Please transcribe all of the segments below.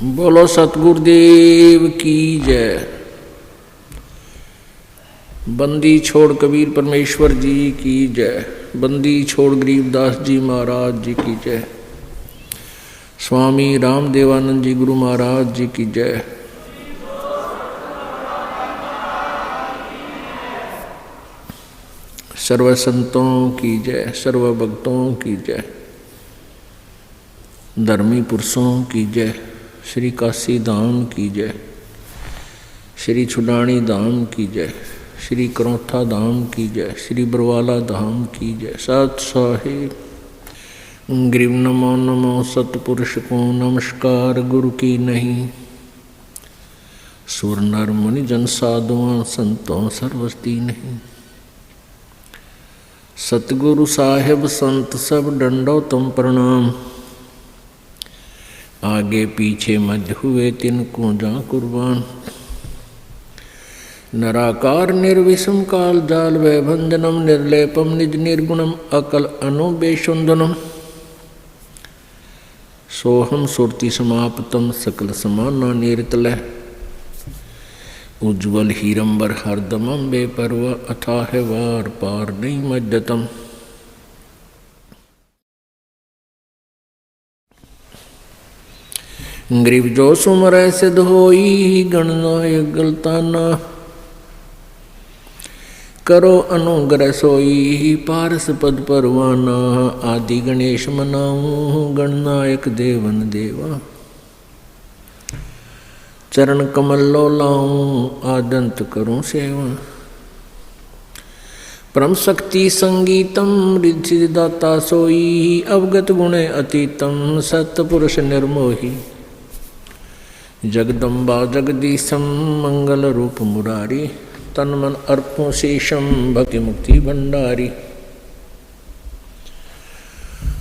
बोलो सतगुरुदेव की जय। बंदी छोड़ कबीर परमेश्वर जी की जय। बंदी छोड़ गरीबदास जी महाराज जी की जय। स्वामी रामदेवानंद जी गुरु महाराज जी की जय। सर्व संतों की जय, सर्व भक्तों की जय, धर्मी पुरुषों की जय। श्री काशी धाम की जय, श्री छुडानी धाम की जय, श्री करौथा धाम की जय, श्री बरवाला धाम की जय। सत साहिब ग्रीव नमो नमो सतपुरुष को नमस्कार गुरु की नहीं। सुर नर मुनि जन साधुआं संतों सर्वस्ती नहीं। सतगुरु साहेब संत सब डंडो तुम प्रणाम। आगे पीछे मध्य हुए तिनको जा कुर्बान। नराकार निर्विषम काल जाल वैभंजनम निर्लेपम निज निर्गुणम अकल अनुबेशुंदनम। सोहम सुरति समाप्तम सकल समाना निर्तलय। उज्ज्वल हीरंबर हरदमम बेपरवा अथाह वार पार नहीं मज्जतम। ग्रीव जो सुमर सिद्ध होई गणनायक गलताना। करो अनुग्रह सोई पारस पद परवाना। आदि गणेश मनाऊं गणनायक देवन देवा। चरण कमल लो लाऊं आदंत करूं सेवा। परम शक्ति संगीतम रिद्धि दाता सोई। अवगत गुणे अतीतम सतपुरुष निर्मोही। जगदम्बा जगदीशम मंगल रूप मुरारी। तन मन अर्पों शेषम भक्ति मुक्ति भंडारी।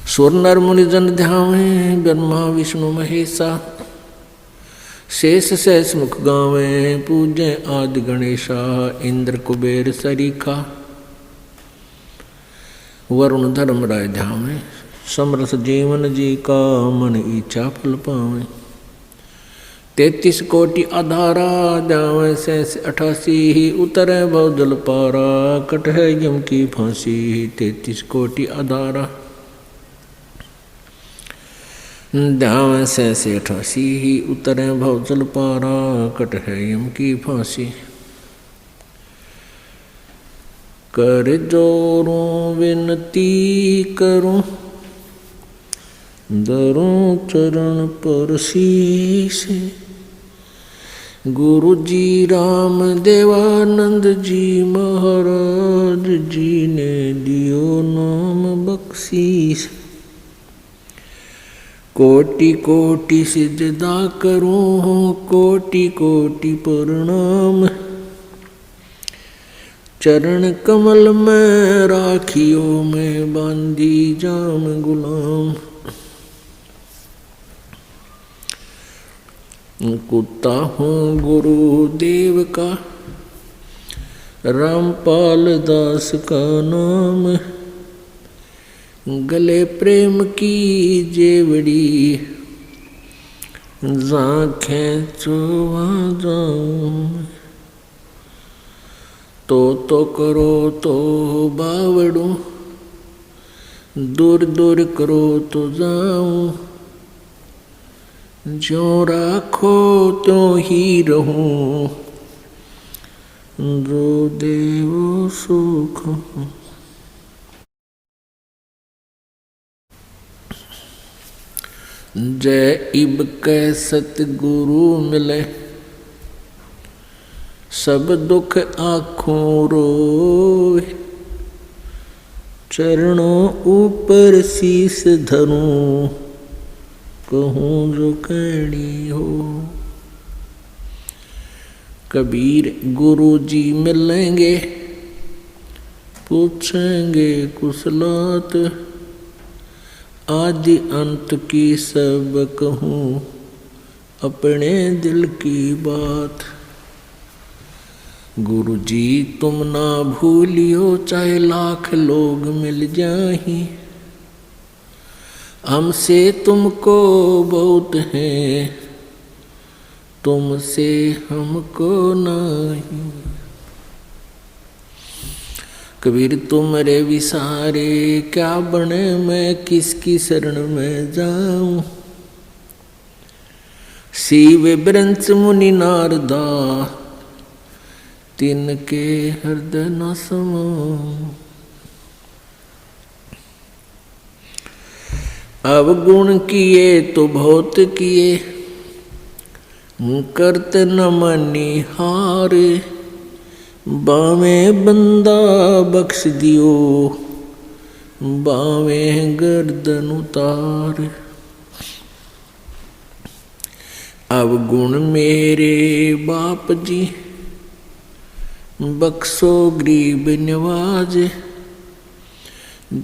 सुर नर मुनि जन ध्यावे ब्रह्मा विष्णु महेशा। शेष सहस मुख गावे पूजे आदि गणेशा। इंद्र कुबेर सरीखा वरुण धर्म राय ध्यावे। समरस जीवन जी का मन इच्छा फल पावे। 33 कोटि आधारा जावे सहस 88। उतरे भव जल पारा कट है यम की फांसी। 33 कोटि आधारा जावे सहस 88। उतरे भव जल पारा कट है यम की फांसी। कर जोरों विनती करूं दरों चरण पर शीश। गुरु जी राम देवानंद जी महाराज जी ने दियो नाम बख्शीश। कोटि कोटि सिजदा करूं कोटि कोटि प्रणाम। चरण कमल में राखियो में बांधी जाम गुलाम। कुत्ता हूँ गुरुदेव का रामपाल दास का नाम। गले प्रेम की जेवड़ी जाखें चोवा जाऊं। तो करो तो बावड़ू दूर दूर करो तो जाऊं। जो राखो तो ही रहूं जो देवो सुख। जय इब कै सतगुरु मिले। सब दुख आँखों रोए। चरणों ऊपर शीस धरूं कहूँ जो कहनी हो। कबीर गुरु जी मिलेंगे पूछेंगे कुशलात। आदि अंत की सब कहूँ अपने दिल की बात। गुरु जी तुम ना भूलियो चाहे लाख लोग मिल जाहीं। हमसे तुमको बहुत है तुमसे हमको नहीं। कबीर तुमरे विसारे क्या बने, मैं किसकी शरण में जाऊं। शिव ब्रंच मुनि नारदा तिनके हृदय न समाऊं। अवगुण किए तो बहुत किए, करत न मनी हारे। बावे बंदा बख्श दियो, बावे गर्दन उतार। अवगुण मेरे बाप जी, बख्शो गरीब नवाज।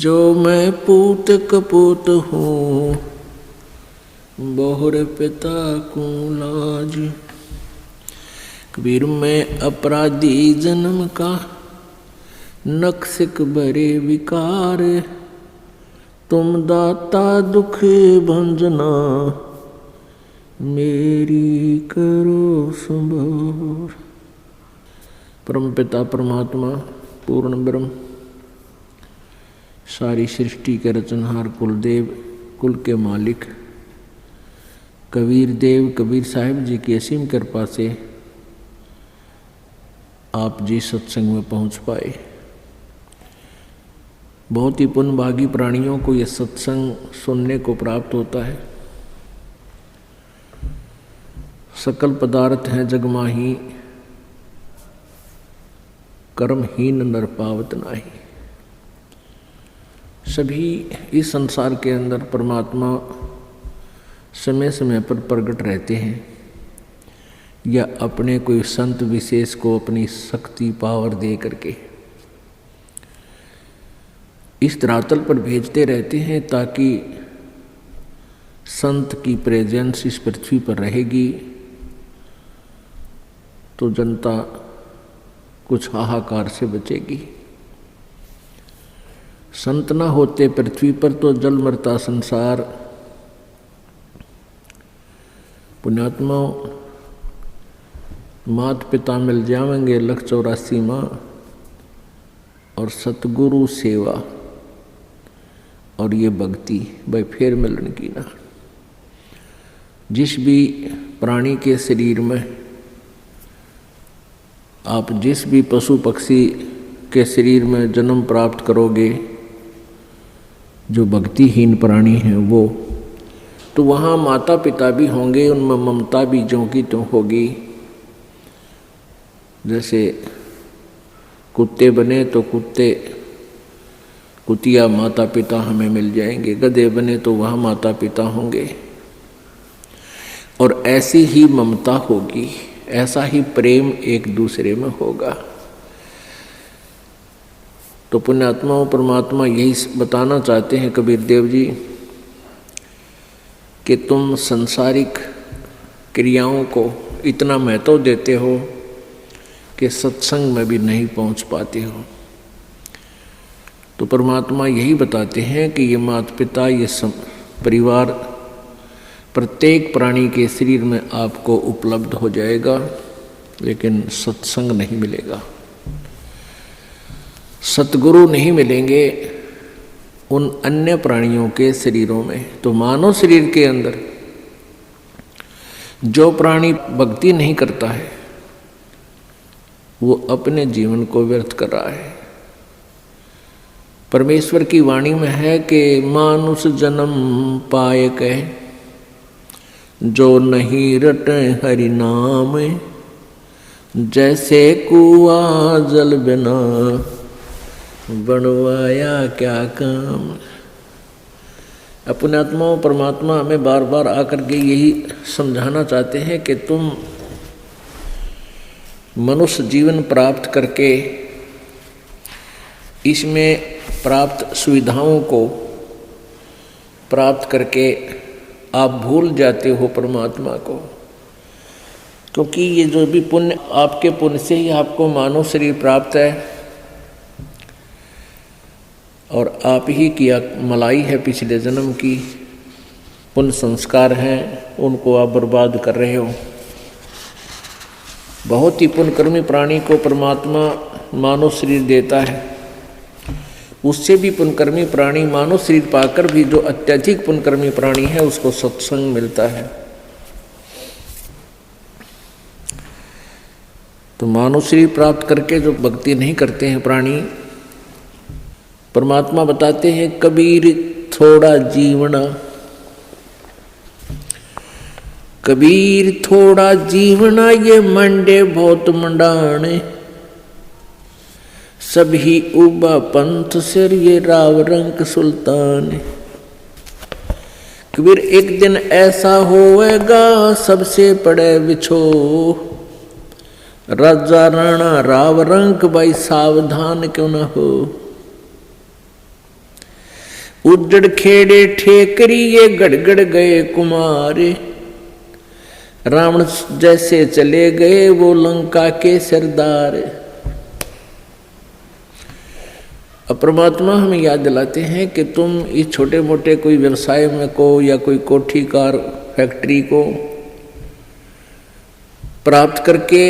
जो मैं पूत कपूत हूँ, बहुर पिता को लाज। कबीर मैं अपराधी जन्म का, नक्सिक भरे विकार। तुम दाता दुख भंजना, मेरी करो संभार। परम पिता परमात्मा पूर्ण ब्रह्म, सारी सृष्टि के रचनहार कुलदेव, कुल के मालिक कबीर देव कबीर साहिब जी की असीम कृपा से आप जी सत्संग में पहुंच पाए। बहुत ही पुण्यभागी प्राणियों को यह सत्संग सुनने को प्राप्त होता है। सकल पदार्थ हैं जगमाही, कर्महीन नर पावत नाही। सभी इस संसार के अंदर परमात्मा समय समय पर प्रकट रहते हैं, या अपने कोई संत विशेष को अपनी शक्ति पावर दे करके इस धरातल पर भेजते रहते हैं, ताकि संत की प्रेजेंस इस पृथ्वी पर रहेगी तो जनता कुछ हाहाकार से बचेगी। संत न होते पृथ्वी पर तो जल मरता संसार। पुण्यात्माओं, मात पिता मिल जावेंगे 184 माँ, और सतगुरु सेवा और ये भक्ति भाई फिर मिलन की ना। जिस भी प्राणी के शरीर में, आप जिस भी पशु पक्षी के शरीर में जन्म प्राप्त करोगे, जो भक्तिहीन प्राणी हैं वो, तो वहाँ माता पिता भी होंगे, उनमें ममता भी ज्यों की त्यों होगी। जैसे कुत्ते बने तो कुतिया माता पिता हमें मिल जाएंगे, गधे बने तो वहाँ माता पिता होंगे, और ऐसी ही ममता होगी, ऐसा ही प्रेम एक दूसरे में होगा। तो पुण्यात्माओं, परमात्मा यही बताना चाहते हैं कबीर देव जी कि तुम संसारिक क्रियाओं को इतना महत्व देते हो कि सत्संग में भी नहीं पहुंच पाते हो। तो परमात्मा यही बताते हैं कि ये माता पिता, ये परिवार प्रत्येक प्राणी के शरीर में आपको उपलब्ध हो जाएगा, लेकिन सत्संग नहीं मिलेगा, सतगुरु नहीं मिलेंगे उन अन्य प्राणियों के शरीरों में। तो मानव शरीर के अंदर जो प्राणी भक्ति नहीं करता है, वो अपने जीवन को व्यर्थ कर रहा है। परमेश्वर की वाणी में है कि मानुष जन्म पाए कह, जो नहीं रटे हरि नाम। जैसे कुआ जल बिना, बनवाया क्या काम। अपने आत्माओं, परमात्मा हमें बार बार आकर के यही समझाना चाहते हैं कि तुम मनुष्य जीवन प्राप्त करके इसमें प्राप्त सुविधाओं को प्राप्त करके आप भूल जाते हो परमात्मा को, क्योंकि ये जो भी पुण्य, आपके पुण्य से ही आपको मानव शरीर प्राप्त है, और आप ही की मलाई है पिछले जन्म की, पुण्य संस्कार हैं, उनको आप बर्बाद कर रहे हो। बहुत ही पुण्यकर्मी प्राणी को परमात्मा मानव शरीर देता है, उससे भी पुण्यकर्मी प्राणी मानव शरीर पाकर भी जो अत्यधिक पुण्यकर्मी प्राणी है उसको सत्संग मिलता है। तो मानव शरीर प्राप्त करके जो भक्ति नहीं करते हैं प्राणी, परमात्मा बताते हैं कबीर थोड़ा जीवना, कबीर थोड़ा जीवना ये मंडे बहुत मंडाने, सभी उबा पंथ सिर ये राव रंग सुल्तान। कबीर एक दिन ऐसा होएगा सबसे पड़े बिछो, राजा राणा राव रंग भाई सावधान क्यों न हो। उजड़ खेड़े ठेकरी ये गड़गड़ गए कुमारे, रावण जैसे चले गए वो लंका के सरदार। अब परमात्मा हमें याद दिलाते हैं कि तुम इस छोटे मोटे कोई व्यवसाय में को या कोई कोठी कार फैक्ट्री को प्राप्त करके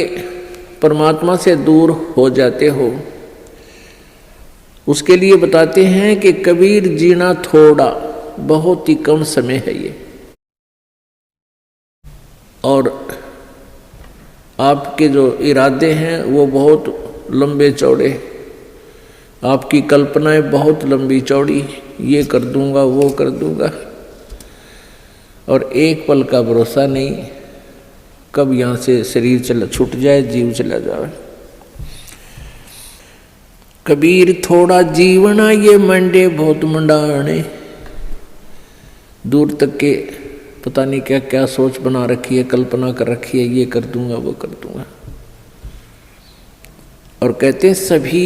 परमात्मा से दूर हो जाते हो, उसके लिए बताते हैं कि कबीर जीना थोड़ा बहुत ही कम समय है ये, और आपके जो इरादे हैं वो बहुत लंबे चौड़े, आपकी कल्पनाएं बहुत लंबी चौड़ी, ये कर दूंगा वो कर दूंगा, और एक पल का भरोसा नहीं कब यहाँ से शरीर छूट जाए, जीव चला जाए। कबीर थोड़ा जीवना ये मंडे बहुत मंडाने, दूर तक के पता नहीं क्या क्या सोच बना रखी है, कल्पना कर रखी है, ये कर दूंगा वो कर दूंगा। और कहते हैं सभी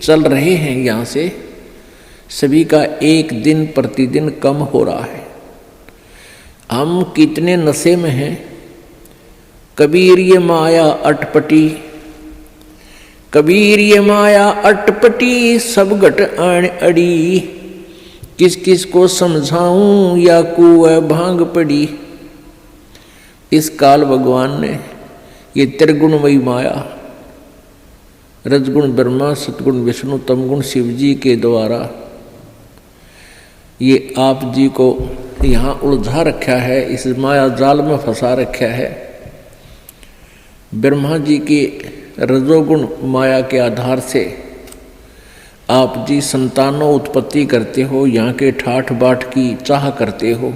चल रहे हैं यहाँ से, सभी का एक दिन प्रतिदिन कम हो रहा है। हम कितने नशे में हैं। कबीर ये माया अटपटी, कबीर ये माया अटपटी, सब घट आण अड़ी, किस किस को समझाऊं या कुएं भांग पड़ी। इस काल भगवान ने ये त्रिगुणमयी माया, रजगुण ब्रह्मा, सतगुण विष्णु, तमगुण शिव जी के द्वारा ये आप जी को यहाँ उलझा रखा है, इस माया जाल में फंसा रखा है। ब्रह्मा जी की रजोगुण माया के आधार से आप जी संतानों उत्पत्ति करते हो, यहाँ के ठाठ बाट की चाह करते हो,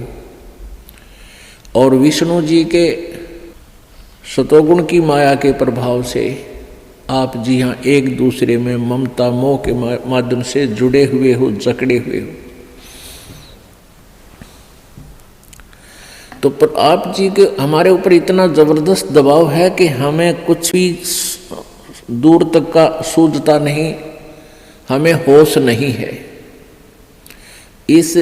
और विष्णु जी के सतोगुण की माया के प्रभाव से आप जी यहाँ एक दूसरे में ममता मोह के माध्यम से जुड़े हुए हो, जकड़े हुए हो। तो पर आप जी के हमारे ऊपर इतना जबरदस्त दबाव है कि हमें कुछ भी दूर तक का सूझता नहीं, हमें होश नहीं है। इस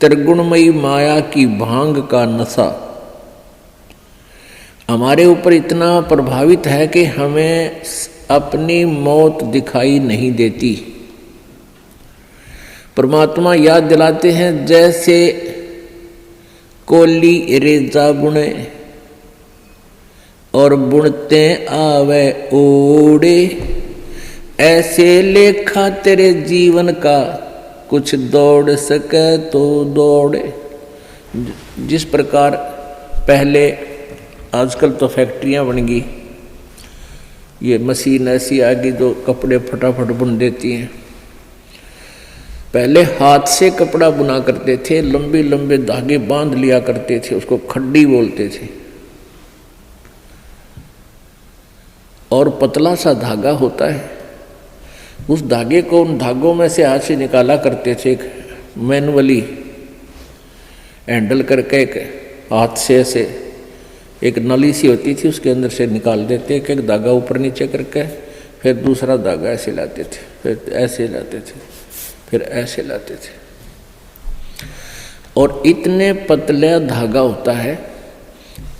त्रिगुणमयी माया की भांग का नशा हमारे ऊपर इतना प्रभावित है कि हमें अपनी मौत दिखाई नहीं देती। परमात्मा याद दिलाते हैं जैसे कोली रेजा बुने और बुनते आवे ओड़े, ऐसे लेखा तेरे जीवन का कुछ दौड़ सके तो दौड़े। जिस प्रकार पहले, आजकल तो फैक्ट्रियां बन गई, ये मशीन ऐसी आ गई जो कपड़े फटाफट बुन देती हैं। पहले हाथ से कपड़ा बुना करते थे, लंबे लंबे धागे बांध लिया करते थे, उसको खड्डी बोलते थे, और पतला सा धागा होता है, उस धागे को उन धागों में से हाथ से निकाला करते थे, एक मैनुअली हैंडल करके एक हाथ से ऐसे एक नली सी होती थी, उसके अंदर से निकाल देते, एक धागा ऊपर नीचे करके, फिर दूसरा धागा ऐसे लाते थे, फिर ऐसे लाते थे, फिर ऐसे लाते थे, और इतने पतला धागा होता है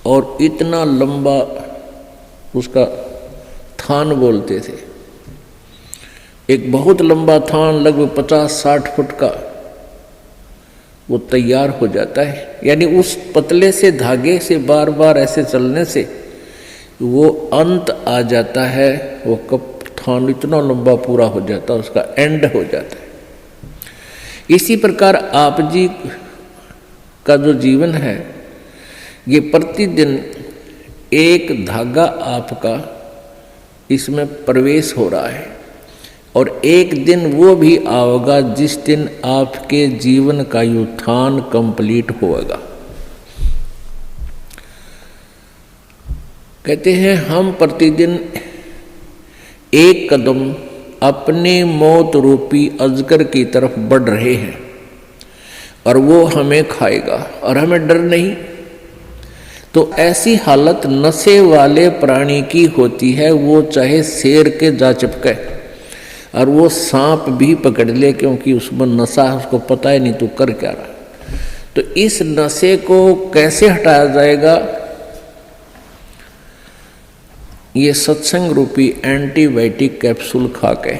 और इतना लंबा उसका थान बोलते थे। एक बहुत लंबा थान लगभग 50-60 फुट का वो तैयार हो जाता है। यानी उस पतले से धागे से बार बार ऐसे चलने से वो अंत आ जाता है, वो कथान इतना लंबा पूरा हो जाता है, उसका एंड हो जाता है। इसी प्रकार आप जी का जो जीवन है, ये प्रतिदिन एक धागा आपका इसमें प्रवेश हो रहा है, और एक दिन वो भी आएगा जिस दिन आपके जीवन का उत्थान कंप्लीट होगा। कहते हैं हम प्रतिदिन एक कदम अपने मौत रूपी अजगर की तरफ बढ़ रहे हैं, और वो हमें खाएगा और हमें डर नहीं। तो ऐसी हालत नशे वाले प्राणी की होती है, वो चाहे शेर के जा चिपके और वो सांप भी पकड़ ले, क्योंकि उसमें नशा है, उसको पता ही नहीं तू कर क्या रहा है। तो इस नशे को कैसे हटाया जाएगा? ये सत्संग रूपी एंटीबायोटिक कैप्सूल खा के,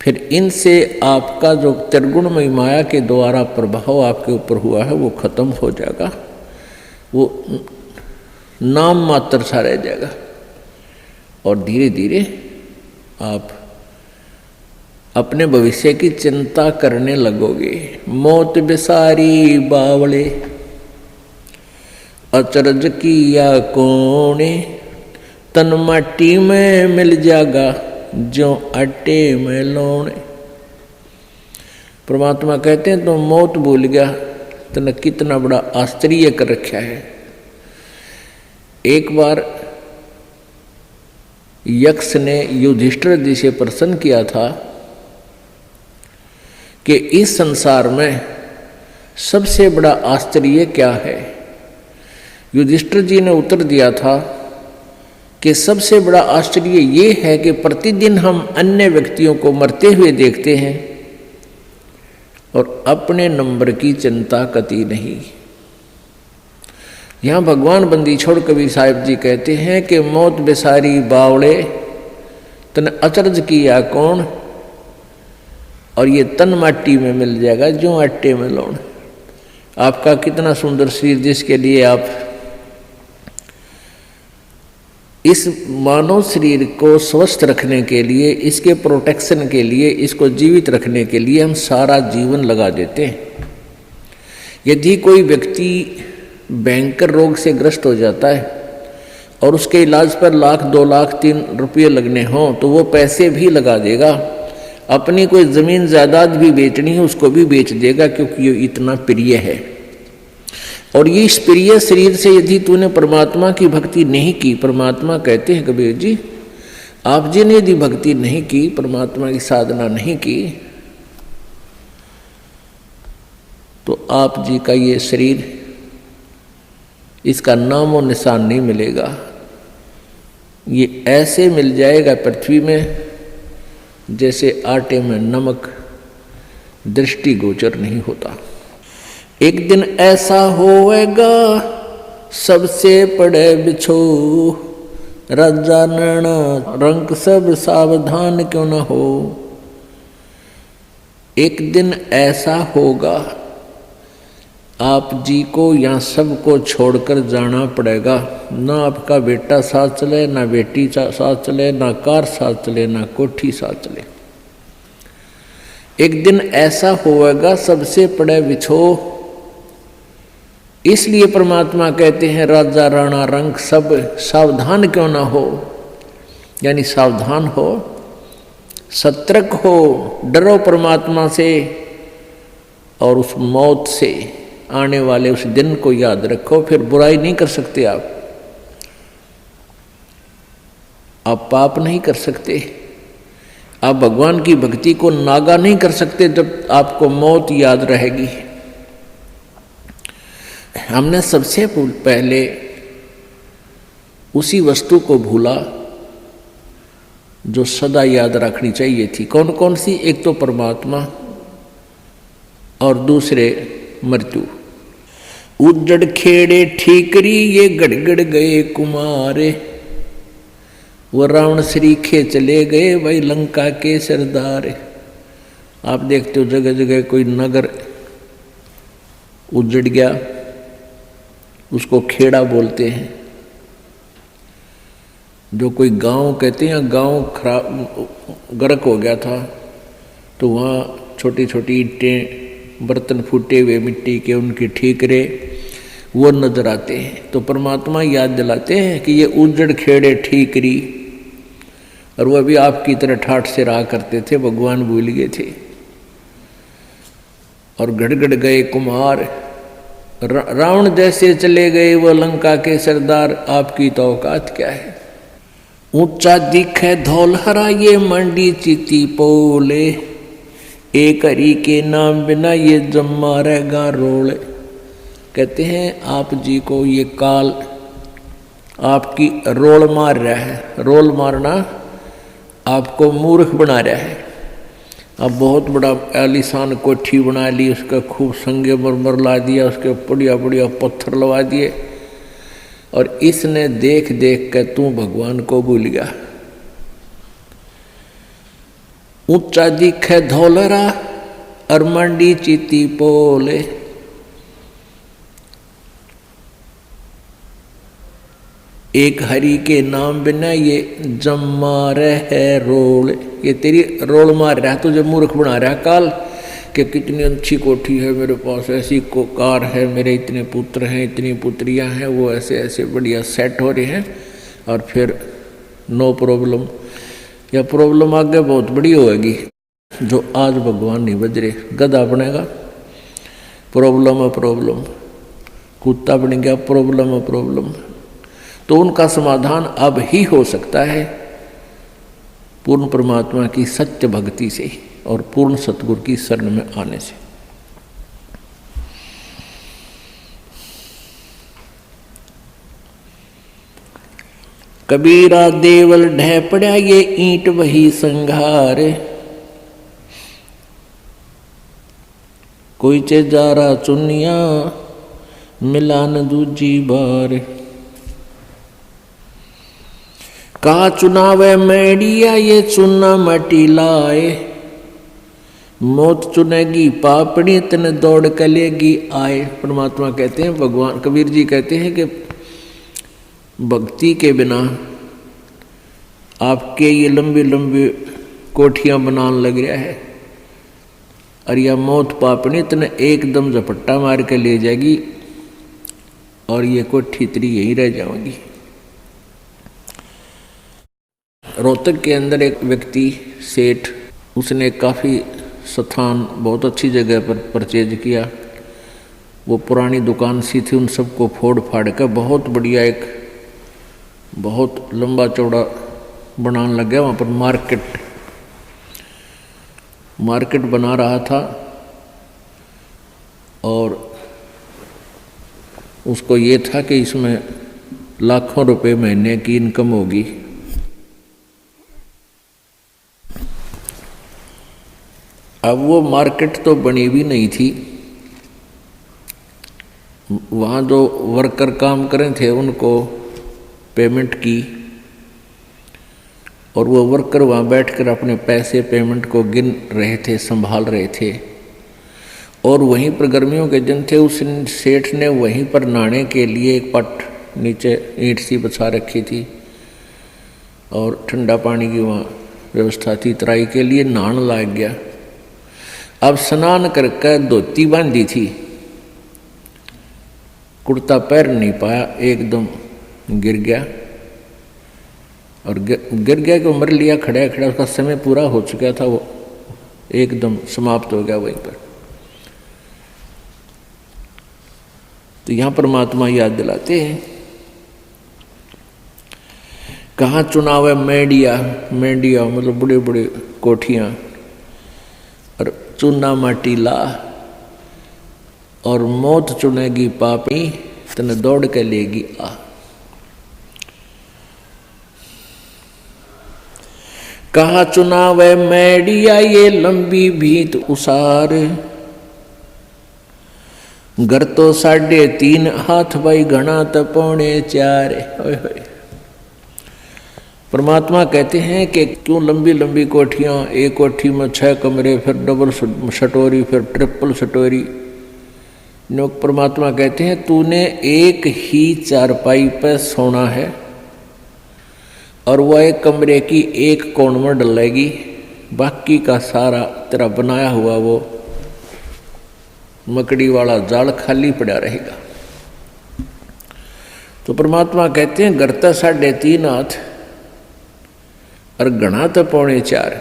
फिर इनसे आपका जो त्रिगुणमयी माया के द्वारा प्रभाव आपके ऊपर हुआ है वो खत्म हो जाएगा, वो नाम मात्र सा रह जाएगा, और धीरे धीरे आप अपने भविष्य की चिंता करने लगोगे। मौत बिसारी बावले अचरज किया कोने, तन माटी में मिल जाएगा जो आटे में लौने। परमात्मा कहते हैं तो मौत भूल गया, तने कितना बड़ा आश्चर्य कर रखा है। एक बार यक्ष ने युधिष्ठिर जी से प्रश्न किया था कि इस संसार में सबसे बड़ा आश्चर्य क्या है? युधिष्ठिर जी ने उत्तर दिया था कि सबसे बड़ा आश्चर्य ये है कि प्रतिदिन हम अन्य व्यक्तियों को मरते हुए देखते हैं और अपने नंबर की चिंता कती नहीं। यहाँ भगवान बंदी छोड़ कबीर साहिब जी कहते हैं कि मौत बेसारी बावड़े तन अचरज किया कौन, और ये तन माटी में मिल जाएगा जो आटे में लौण। आपका कितना सुंदर शरीर, जिसके लिए आप इस मानव शरीर को स्वस्थ रखने के लिए, इसके प्रोटेक्शन के लिए, इसको जीवित रखने के लिए हम सारा जीवन लगा देते हैं। यदि कोई व्यक्ति भयंकर रोग से ग्रस्त हो जाता है और उसके इलाज पर लाख 2 लाख 3 रुपये लगने हों तो वो पैसे भी लगा देगा। अपनी कोई ज़मीन जायदाद भी बेचनी है उसको भी बेच देगा, क्योंकि ये इतना प्रिय है। और ये इस प्रिय शरीर से यदि तूने परमात्मा की भक्ति नहीं की, परमात्मा कहते हैं कबीर जी, आप जी ने यदि भक्ति नहीं की, परमात्मा की साधना नहीं की, तो आप जी का ये शरीर, इसका नाम और निशान नहीं मिलेगा। ये ऐसे मिल जाएगा पृथ्वी में जैसे आटे में नमक, दृष्टिगोचर नहीं होता। एक दिन ऐसा होएगा सबसे पड़े बिछो, राजा नैना रंक सब सावधान क्यों न हो। एक दिन ऐसा होगा आप जी को यहाँ सबको छोड़कर जाना पड़ेगा। ना आपका बेटा साथ चले, ना बेटी साथ चले, ना कार साथ चले, ना कोठी साथ चले। एक दिन ऐसा होगा सबसे पड़े बिछो। इसलिए परमात्मा कहते हैं राजा राणा रंग सब सावधान क्यों ना हो, यानी सावधान हो, सतर्क हो, डरो परमात्मा से और उस मौत से, आने वाले उस दिन को याद रखो। फिर बुराई नहीं कर सकते आप पाप नहीं कर सकते, आप भगवान की भक्ति को नागा नहीं कर सकते जब आपको मौत याद रहेगी। हमने सबसे पहले उसी वस्तु को भूला जो सदा याद रखनी चाहिए थी। कौन कौन सी? एक तो परमात्मा और दूसरे मृत्यु। उजड़ खेड़े ठीकरी ये गड़गड़ गए कुमारे, वो रावण श्रीखे चले गए वही लंका के सरदार। आप देखते हो जगह जगह कोई नगर उजड़ गया, उसको खेड़ा बोलते हैं। जो कोई गांव कहते हैं, गांव खराब गर्क हो गया था तो वहाँ छोटी छोटी ईंटें, बर्तन फूटे हुए मिट्टी के, उनके ठीकरे वो नजर आते हैं। तो परमात्मा याद दिलाते हैं कि ये उजड़ खेड़े ठीकरी, और वह भी आपकी तरह ठाठ से रहा करते थे, भगवान भूल गए थे। और गड़गड़ गए कुम्हार, रावण जैसे चले गए वो लंका के सरदार, आपकी तो औकात क्या है। ऊंचा दिखे धौलहरा ये मंडी चिति पोले, एक हरि के नाम बिना ये जम्मा रहेगा रोले। कहते हैं आप जी को ये काल आपकी रोल मार रहा है। रोल मारना आपको मूर्ख बना रहा है। अब बहुत बड़ा आलीशान कोठी बना ली, उसका खूब संगे मरमर ला दिया, उसके बढ़िया बढ़िया पत्थर लगा दिए, और इसने देख देख कर तू भगवान को भूल गया। ऊंचा दिखे धौलरा और मंडी चिति पोले, एक हरि के नाम बिना ये जम्मा रहे रोल। ये तेरी रोल मार रहा है, तुझे मूर्ख बना रहा है काल, कि कितनी अच्छी कोठी है मेरे पास, ऐसी कार है, मेरे इतने पुत्र हैं, इतनी पुत्रियां हैं, वो ऐसे ऐसे बढ़िया सेट हो रहे हैं, और फिर नो प्रॉब्लम, या प्रॉब्लम आगे बहुत बड़ी होगी। जो आज भगवान नहीं बज रहे, गधा बनेगा प्रॉब्लम है प्रॉब्लम, कुत्ता बन गया प्रॉब्लम है प्रॉब्लम। तो उनका समाधान अब ही हो सकता है पूर्ण परमात्मा की सत्य भक्ति से और पूर्ण सतगुरु की शरण में आने से। कबीरा देवल ढह पड़ा ये ईंट वही संघार, कोई चे जा रहा चुनिया मिला न दूजी बार। कहा चुनावे मैडिया ये चुना मटी लाए, मौत चुनेगी पापड़ी तन दौड़ कलेगी आए। परमात्मा कहते हैं, भगवान कबीर जी कहते हैं कि भक्ति के बिना आपके ये लंबी लंबी कोठियां बनाने लग रहा है, और यह मौत पापड़ी तन एकदम झपट्टा मार के ले जाएगी, और ये कोठी तेरी यहीं रह जाएगी। रोहतक के अंदर एक व्यक्ति सेठ, उसने काफ़ी स्थान बहुत अच्छी जगह पर परचेज किया। वो पुरानी दुकान सी थी, उन सबको फोड़ फाड़ कर बहुत बढ़िया एक बहुत लंबा चौड़ा बनाने लग गया। वहाँ पर मार्केट बना रहा था, और उसको ये था कि इसमें लाखों रुपए महीने की इनकम होगी। अब वो मार्केट तो बनी भी नहीं थी, वहाँ जो वर्कर काम करें थे उनको पेमेंट की, और वो वर्कर वहाँ बैठकर अपने पैसे पेमेंट को गिन रहे थे, संभाल रहे थे। और वहीं पर गर्मियों के दिन थे, उस सेठ ने वहीं पर नहाने के लिए एक पट नीचे ईंट सी बिछा रखी थी, और ठंडा पानी की वहाँ व्यवस्था थी। तराई के लिए नहाने लग गया। अब स्नान करके धोती बांधी थी, कुर्ता पैर नहीं पाया, एकदम गिर गया, और गिर गया कि मर लिया खड़ा खड़ा। उसका समय पूरा हो चुका था, वो एकदम समाप्त हो गया वहीं पर। तो यहाँ परमात्मा याद दिलाते हैं, कहाँ चुनाव है मेडिया मतलब बड़े बड़े कोठियाँ, और चुना माटी ला, और मौत चुनेगी पापी तने दौड़ के लेगी आ। कहा चुनाव है मैडिया ये लंबी भीत उसार, घर तो 3.5 हाथ भाई घना तो 4.25। परमात्मा कहते हैं कि क्यों लंबी लंबी कोठियाँ, एक कोठी में 6 कमरे, फिर डबल सटोरी, फिर ट्रिपल सटोरी। परमात्मा कहते हैं तूने एक ही चारपाई पर सोना है, और वह एक कमरे की एक कोण में डलेगी, बाकी का सारा तेरा बनाया हुआ वो मकड़ी वाला जाल खाली पड़ा रहेगा। तो परमात्मा कहते हैं गरता 3.5 हाथ और घना तो 4.25।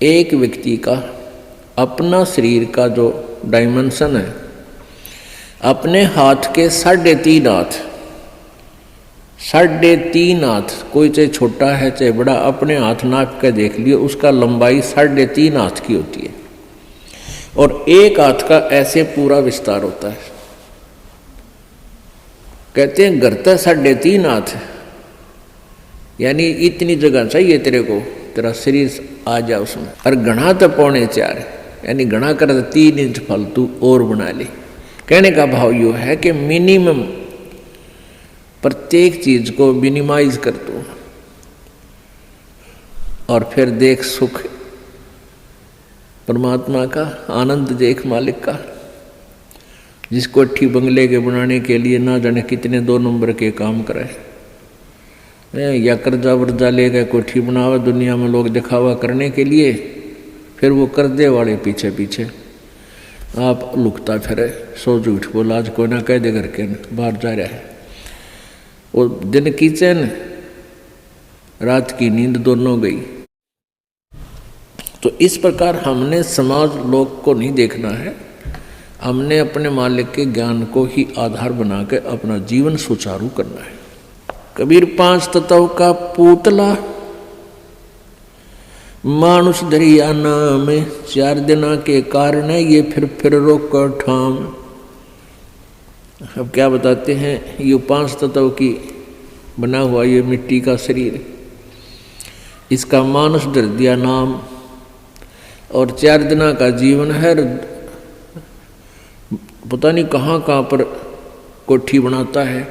एक व्यक्ति का अपना शरीर का जो डायमेंशन है, अपने हाथ के 3.5 हाथ, 3.5 हाथ, कोई चाहे छोटा है चाहे बड़ा, अपने हाथ नाप के देख लियो, उसका लंबाई 3.5 हाथ की होती है और एक हाथ का ऐसे पूरा विस्तार होता है। कहते हैं घरता 3.5 हाथ, यानी इतनी जगह चाहिए तेरे को, तेरा शरीर आ जाए उसमें। और घना तो 4.25, यानी घना कर 3 इंच फालतू और बना ले। कहने का भाव यो है कि मिनिमम प्रत्येक चीज को मिनिमाइज कर दो और फिर देख सुख परमात्मा का, आनंद देख मालिक का। जिस कोठी बंगले के बनाने के लिए ना जाने कितने 2 नंबर के काम करे, या कर्जा वर्जा ले गए कोठी बनावा दुनिया में लोग दिखावा करने के लिए, फिर वो कर्जे वाले पीछे पीछे आप लुकता फिरे, सो झूठ बोला, आज कोई ना कह दे करके बाहर जा रहा है। वो दिन की चैन रात की नींद दोनों गई। तो इस प्रकार हमने समाज लोग को नहीं देखना है, हमने अपने मालिक के ज्ञान को ही आधार बना के अपना जीवन सुचारू करना है। कबीर 5 तत्व का पूतला मानुष दरिया नाम, 4 दिना के कारण ये फिर रोक ठाम। अब क्या बताते हैं, ये 5 तत्व की बना हुआ ये मिट्टी का शरीर, इसका मानुष दरिया नाम और 4 दिना का जीवन है। पता नहीं कहाँ कहाँ पर कोठी बनाता है,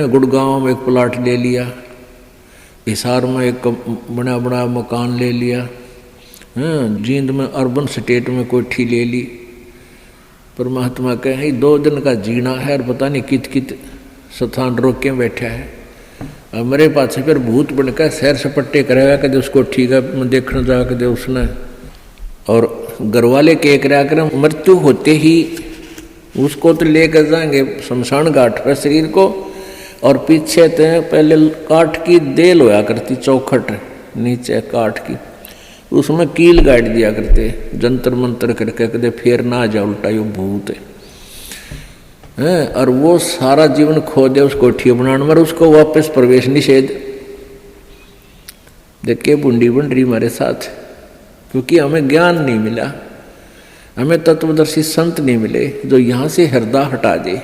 गुड़गांव में एक प्लाट ले लिया, हिसार में एक बड़ा बड़ा मकान ले लिया, जींद में अर्बन स्टेट में कोठी ले ली। परमात्मा कहे 2 दिन का जीना है और पता नहीं कित कित स्थान रोक के बैठा है। और मेरे पास फिर भूत बनकर सैर सपट्टे करेगा कदे उसको ठीक है देखने जा कदे उसने, और घर वाले के कर मृत्यु होते ही उसको तो लेकर जाएंगे शमशान घाट पर शरीर को, और पीछे तो पहले काठ की देल होया करती, चौखट नीचे काठ की, उसमें कील गाड़ दिया करते, जंतर मंतर करके कदे फेर ना आ जाए उल्टा यो भूत है। और वो सारा जीवन खो दे उस कोठी बनाने में, उसको वापस प्रवेश निषेध। देखिए बुंडी बन रही हमारे साथ, क्योंकि हमें ज्ञान नहीं मिला, हमें तत्वदर्शी संत नहीं मिले जो यहाँ से हृदय हटा दे।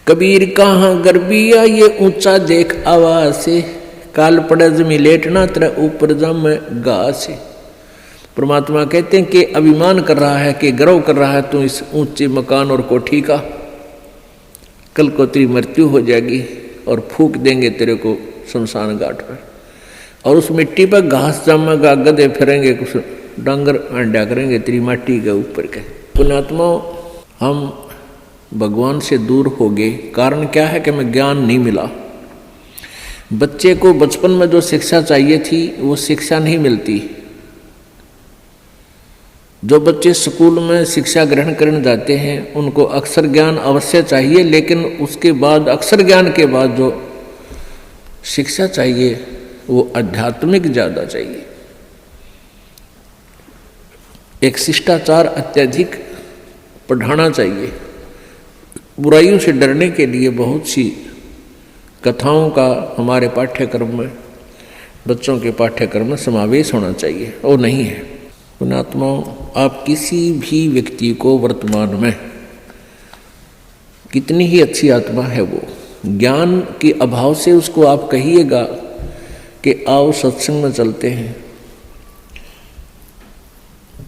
कबीर कहाँ गर्बिया ये ऊंचा देख आवाज से, काल पड़े जमी लेटना तेरा ऊपर जम गा से। परमात्मा कहते हैं कि अभिमान कर रहा है, कि गर्व कर रहा है तू इस ऊंचे मकान और कोठी का, कल को तेरी मृत्यु हो जाएगी और फूंक देंगे तेरे को शमशान घाट पर, और उस मिट्टी पर घास जमेगा, गधे फिरेंगे, कुछ डांगर अंडा करेंगे तेरी माटी के ऊपर के। पुण्यात्मा हम भगवान से दूर हो गए, कारण क्या है कि हमें ज्ञान नहीं मिला। बच्चे को बचपन में जो शिक्षा चाहिए थी वो शिक्षा नहीं मिलती। जो बच्चे स्कूल में शिक्षा ग्रहण करने जाते हैं उनको अक्षर ज्ञान अवश्य चाहिए, लेकिन उसके बाद अक्षर ज्ञान के बाद जो शिक्षा चाहिए वो आध्यात्मिक ज़्यादा चाहिए। एक शिष्टाचार अत्यधिक पढ़ाना चाहिए। बुराइयों से डरने के लिए बहुत सी कथाओं का हमारे पाठ्यक्रम में, बच्चों के पाठ्यक्रम में समावेश होना चाहिए, और नहीं है। पुण्यात्माओं, आप किसी भी व्यक्ति को वर्तमान में कितनी ही अच्छी आत्मा है, वो ज्ञान के अभाव से उसको आप कहिएगा कि आओ सत्संग में चलते हैं,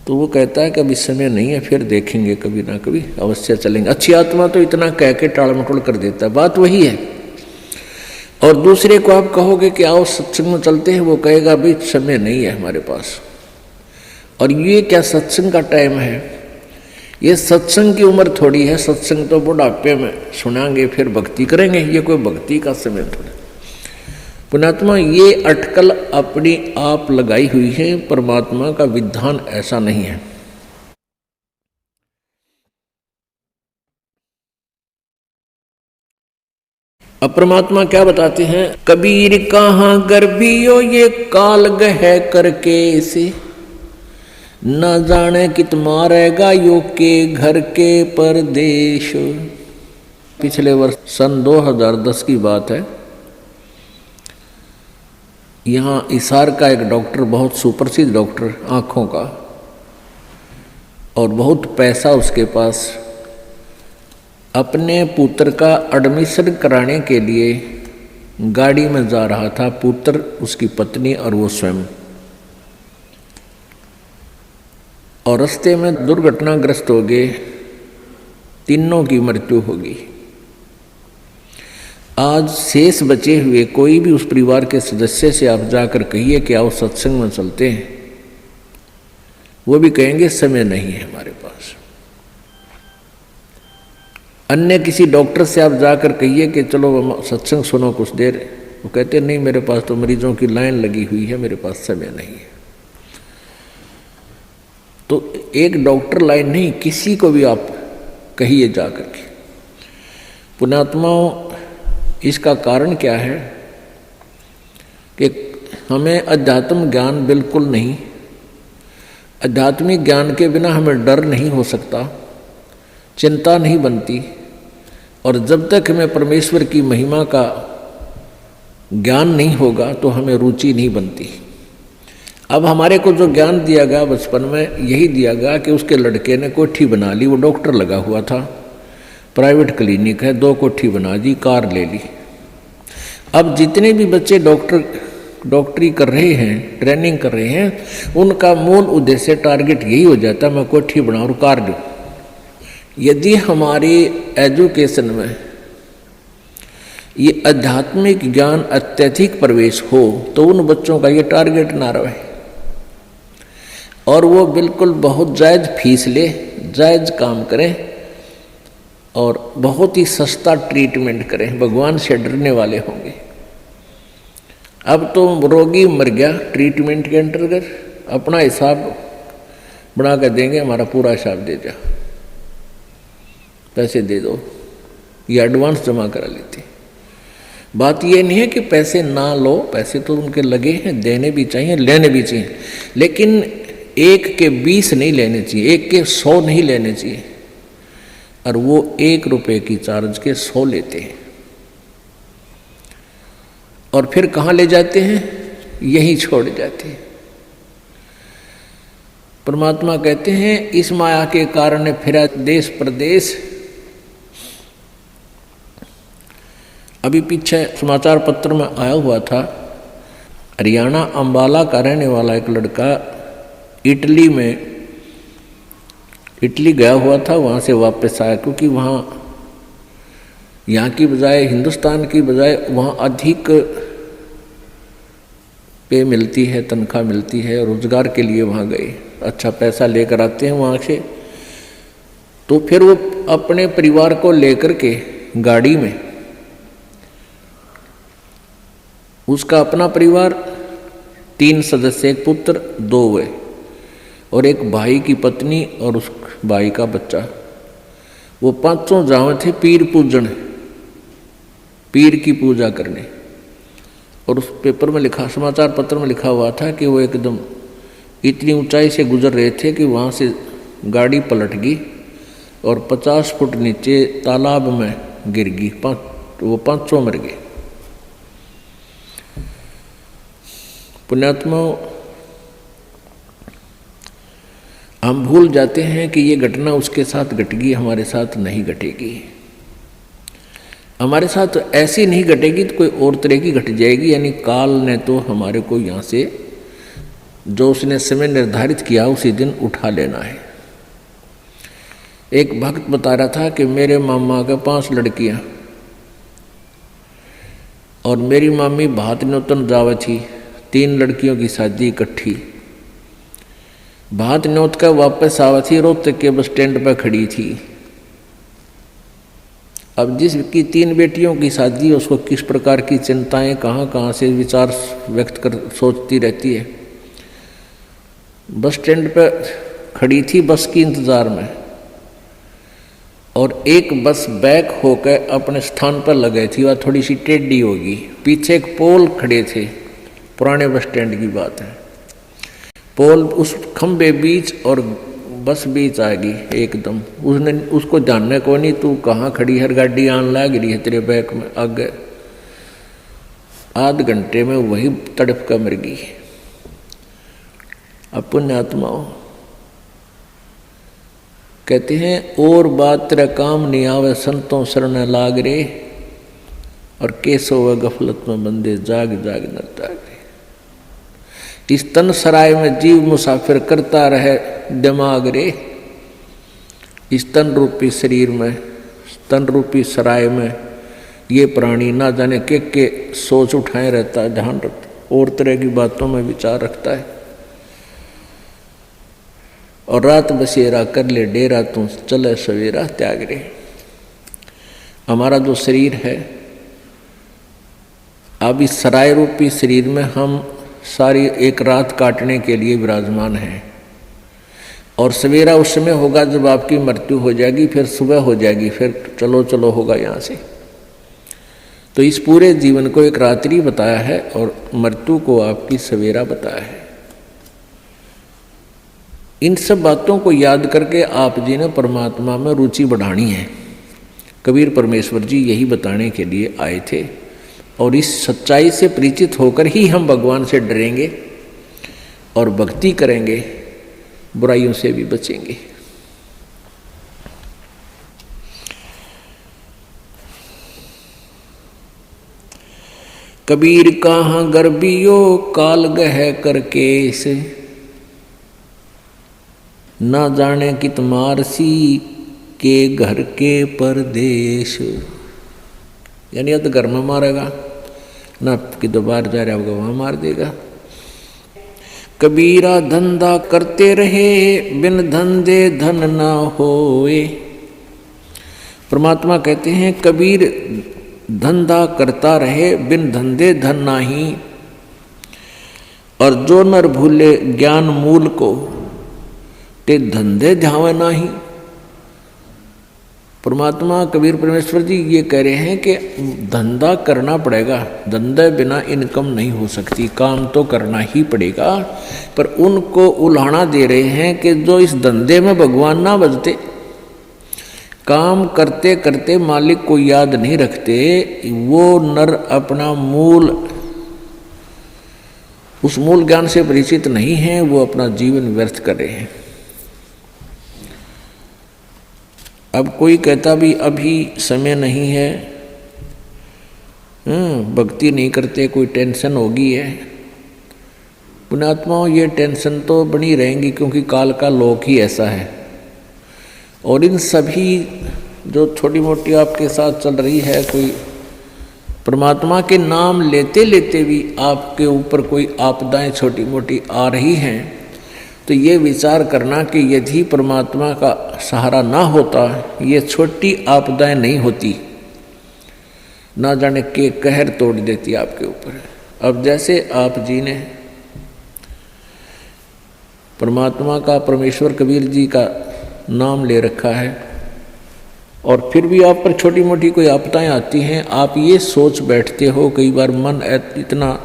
तो वो कहता है कि अभी समय नहीं है, फिर देखेंगे, कभी ना कभी अवश्य चलेंगे। अच्छी आत्मा तो इतना कह के टाल मटोल कर देता है, बात वही है। और दूसरे को आप कहोगे कि आओ सत्संग में चलते हैं, वो कहेगा भाई समय नहीं है हमारे पास। और ये क्या सत्संग का टाइम है? ये सत्संग की उम्र थोड़ी है, सत्संग तो बुढ़ापे में सुनाएंगे फिर भक्ति करेंगे, ये कोई भक्ति का समय थोड़ा। पुण्यात्मा, ये अटकल अपनी आप लगाई हुई है, परमात्मा का विधान ऐसा नहीं है। अब परमात्मा क्या बताते हैं, कबीर कहाँ गर्भियो ये काल गह करके से, न जाने कित मारेगा यो के घर के परदेश। पिछले वर्ष सन 2010 की बात है। यहाँ इसार का एक डॉक्टर, बहुत सुप्रसिद्ध डॉक्टर आँखों का, और बहुत पैसा उसके पास, अपने पुत्र का एडमिशन कराने के लिए गाड़ी में जा रहा था, पुत्र, उसकी पत्नी और वो स्वयं, और रास्ते में दुर्घटनाग्रस्त हो गए, तीनों की मृत्यु हो गई। आज शेष बचे हुए कोई भी उस परिवार के सदस्य से आप जाकर कहिए कि आओ सत्संग में चलते हैं, वो भी कहेंगे समय नहीं है हमारे पास। अन्य किसी डॉक्टर से आप जाकर कहिए कि चलो सत्संग सुनो कुछ देर, वो कहते नहीं मेरे पास तो मरीजों की लाइन लगी हुई है, मेरे पास समय नहीं है। तो एक डॉक्टर लाइन नहीं, किसी को भी आप कहिए जाकर के। पुण्यात्माओं, इसका कारण क्या है कि हमें अध्यात्म ज्ञान बिल्कुल नहीं, आध्यात्मिक ज्ञान के बिना हमें डर नहीं हो सकता, चिंता नहीं बनती, और जब तक हमें परमेश्वर की महिमा का ज्ञान नहीं होगा तो हमें रुचि नहीं बनती। अब हमारे को जो ज्ञान दिया गया बचपन में, यही दिया गया कि उसके लड़के ने कोठी बना ली, वो डॉक्टर लगा हुआ था, प्राइवेट क्लिनिक है, 2 कोठी बना दी, कार ले ली। अब जितने भी बच्चे डॉक्टरी कर रहे हैं, ट्रेनिंग कर रहे हैं, उनका मूल उद्देश्य, टारगेट यही हो जाता है मैं कोठी बनाऊं और कार लूं। यदि हमारी एजुकेशन में ये आध्यात्मिक ज्ञान अत्यधिक प्रवेश हो तो उन बच्चों का ये टारगेट ना रहे, और वो बिल्कुल बहुत जायज़ फीस ले, जायज़ काम करें और बहुत ही सस्ता ट्रीटमेंट करें, भगवान से डरने वाले होंगे। अब तो रोगी मर गया, ट्रीटमेंट के अंतर्गत अपना हिसाब बना कर देंगे, हमारा पूरा हिसाब दे जा, पैसे दे दो, ये एडवांस जमा करा लेते। बात ये नहीं है कि पैसे ना लो, पैसे तो उनके लगे हैं, देने भी चाहिए, लेने भी चाहिए, लेकिन 1 के 20 नहीं लेने चाहिए, 1 के 100 नहीं लेने चाहिए, और वो 1 रुपये की चार्ज के 100 लेते हैं। और फिर कहाँ ले जाते हैं, यही छोड़ जाते हैं। परमात्मा कहते हैं इस माया के कारण फिरा देश प्रदेश। अभी पीछे समाचार पत्र में आया हुआ था, हरियाणा अंबाला का रहने वाला एक लड़का इटली गया हुआ था, वहाँ से वापस आया, क्योंकि वहाँ यहाँ की बजाय, हिंदुस्तान की बजाय वहाँ अधिक पे मिलती है, तनख्वाह मिलती है, रोजगार के लिए वहाँ गए, अच्छा पैसा लेकर आते हैं वहाँ से। तो फिर वो अपने परिवार को लेकर के गाड़ी में, उसका अपना परिवार 3 सदस्य, एक पुत्र 2 हुए, और एक भाई की पत्नी और उस भाई का बच्चा, वो 5 जावे थे पीर पूजन, पीर की पूजा करने। और उस पेपर में लिखा, समाचार पत्र में लिखा हुआ था कि वो एकदम इतनी ऊंचाई से गुजर रहे थे कि वहाँ से गाड़ी पलट गई और 50 फुट नीचे तालाब में गिर गई, वो 5 मर गए। पुण्यात्माओं, हम भूल जाते हैं कि ये घटना उसके साथ घटेगी, हमारे साथ नहीं घटेगी। हमारे साथ ऐसी नहीं घटेगी तो कोई और तरह की घट जाएगी, यानी काल ने तो हमारे को यहाँ से जो उसने समय निर्धारित किया उसी दिन उठा लेना है। एक भक्त बता रहा था कि मेरे मामा के 5 लड़कियाँ और मेरी मामी भात न्योतन जावे थी, 3 लड़कियों की शादी इकट्ठी। भात न्योत का वापस आवा थी, रोहतक के बस स्टैंड पर खड़ी थी। अब जिसकी 3 बेटियों की शादी है उसको किस प्रकार की चिंताएं कहाँ कहाँ से विचार व्यक्त कर सोचती रहती है। बस स्टैंड पर खड़ी थी बस की इंतज़ार में, और एक बस बैक होकर अपने स्थान पर लगे थी, वह थोड़ी सी टेढ़ी होगी। पीछे एक पोल खड़े थे, पुराने बस स्टैंड की बात है। पोल उस खंबे बीच और बस बीच आ गई एकदम। उसने उसको जानने को नहीं तू कहाँ खड़ी है, गाड़ी आन लग रही है तेरे बैक में, आगे। आध घंटे में वही तड़प कर मर गई। अब पुण्यात्माओं कहते हैं और बात तेरा काम नहीं आवे संतों शरण लाग रे, और केसो व गफलत में बंदे जाग जाग न जागे। इस तन सराय में जीव मुसाफिर करता रहे दिमाग रे, इस तन रूपी शरीर में, तन रूपी सराय में ये प्राणी ना जाने के सोच उठाए रहता है, ध्यान रखता और तरह की बातों में विचार रखता है। और रात बसेरा कर ले डेरा तू चले सवेरा त्याग रे। हमारा जो शरीर है, अब इस सराय रूपी शरीर में हम सारी एक रात काटने के लिए विराजमान हैं, और सवेरा उस समय होगा जब आपकी मृत्यु हो जाएगी, फिर सुबह हो जाएगी, फिर चलो चलो होगा यहाँ से। तो इस पूरे जीवन को एक रात्रि बताया है और मृत्यु को आपकी सवेरा बताया है। इन सब बातों को याद करके आप जी ने परमात्मा में रुचि बढ़ानी है। कबीर परमेश्वर जी यही बताने के लिए आए थे, और इस सच्चाई से परिचित होकर ही हम भगवान से डरेंगे और भक्ति करेंगे, बुराइयों से भी बचेंगे। कबीर कहाँ गर्बियो काल गह करके से, ना जाने कित मारसी के घर के परदेश। यानी अब तो घर में मारेगा ना, कि दोबारा जा रहा होगा वहां मार देगा। कबीरा धंधा करते रहे बिन धंधे धन ना होए। परमात्मा कहते हैं कबीर धंधा करता रहे बिन धंधे धन नाही, और जो नर भूले ज्ञान मूल को ते धंधे ध्यावे नाही। परमात्मा कबीर परमेश्वर जी ये कह रहे हैं कि धंधा करना पड़ेगा, धंधे बिना इनकम नहीं हो सकती, काम तो करना ही पड़ेगा। पर उनको उल्हाना दे रहे हैं कि जो इस धंधे में भगवान ना बजते, काम करते करते मालिक को याद नहीं रखते, वो नर अपना मूल, उस मूल ज्ञान से परिचित नहीं है, वो अपना जीवन व्यर्थ कर रहे हैं। अब कोई कहता भी अभी समय नहीं है, भक्ति नहीं करते, कोई टेंशन होगी है। पुण्यात्माओं ये टेंशन तो बनी रहेंगी, क्योंकि काल का लोक ही ऐसा है। और इन सभी जो छोटी मोटी आपके साथ चल रही है, कोई परमात्मा के नाम लेते लेते भी आपके ऊपर कोई आपदाएं छोटी मोटी आ रही हैं, तो ये विचार करना कि यदि परमात्मा का सहारा ना होता, ये छोटी आपदाएं नहीं होती, ना जाने के कहर तोड़ देती आपके ऊपर। अब जैसे आप जी ने परमात्मा का, परमेश्वर कबीर जी का नाम ले रखा है, और फिर भी आप पर छोटी मोटी कोई आपदाएं आती हैं, आप ये सोच बैठते हो, कई बार मन इतना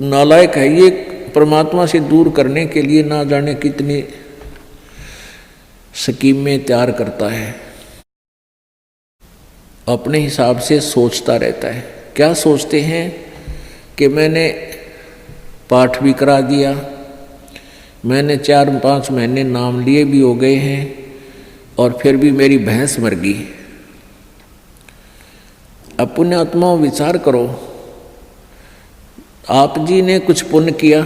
नालायक है, ये परमात्मा से दूर करने के लिए ना जाने कितनी स्कीमें तैयार करता है, अपने हिसाब से सोचता रहता है। क्या सोचते हैं कि मैंने पाठ भी करा दिया, मैंने 4-5 महीने नाम लिए भी हो गए हैं, और फिर भी मेरी भैंस मर गई। अब पुण्यात्माओं विचार करो, आप जी ने कुछ पुण्य किया,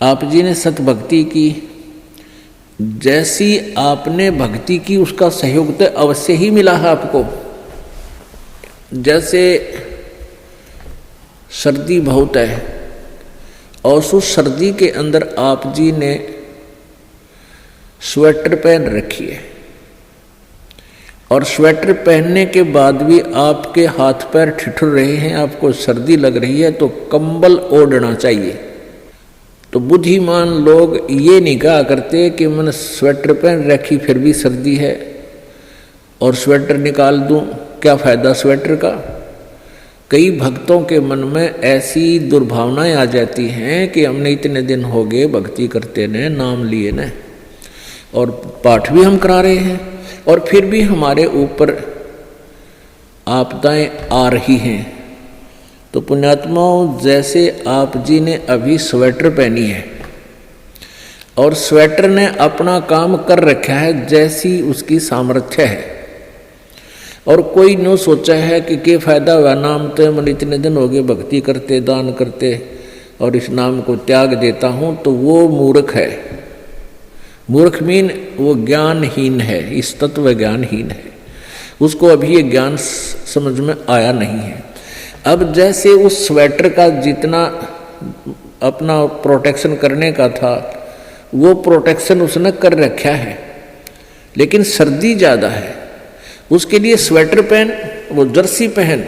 आप जी ने सत भक्ति की, जैसी आपने भक्ति की उसका सहयोग तो अवश्य ही मिला है आपको। जैसे सर्दी बहुत है, और उस सर्दी के अंदर आप जी ने स्वेटर पहन रखी है, और स्वेटर पहनने के बाद भी आपके हाथ पैर ठिठुर रहे हैं, आपको सर्दी लग रही है, तो कंबल ओढ़ना चाहिए। तो बुद्धिमान लोग ये नहीं कहा करते कि मैंने स्वेटर पहन रखी फिर भी सर्दी है और स्वेटर निकाल दूं, क्या फायदा स्वेटर का। कई भक्तों के मन में ऐसी दुर्भावनाएं आ जाती हैं कि हमने इतने दिन हो गए भक्ति करते ने, नाम लिए ने, और पाठ भी हम करा रहे हैं, और फिर भी हमारे ऊपर आपदाएं आ रही हैं। तो पुण्यात्माओं, जैसे आप जी ने अभी स्वेटर पहनी है और स्वेटर ने अपना काम कर रखा है जैसी उसकी सामर्थ्य है, और कोई नो सोचा है कि क्या फायदा हुआ, नाम तो मन इतने दिन हो गए भक्ति करते, दान करते, और इस नाम को त्याग देता हूँ, तो वो मूर्ख है। मूर्ख मीन वो ज्ञानहीन है, इस तत्व ज्ञानहीन है, उसको अभी ये ज्ञान समझ में आया नहीं है। अब जैसे उस स्वेटर का जितना अपना प्रोटेक्शन करने का था वो प्रोटेक्शन उसने कर रखा है, लेकिन सर्दी ज़्यादा है, उसके लिए स्वेटर पहन, वो जर्सी पहन,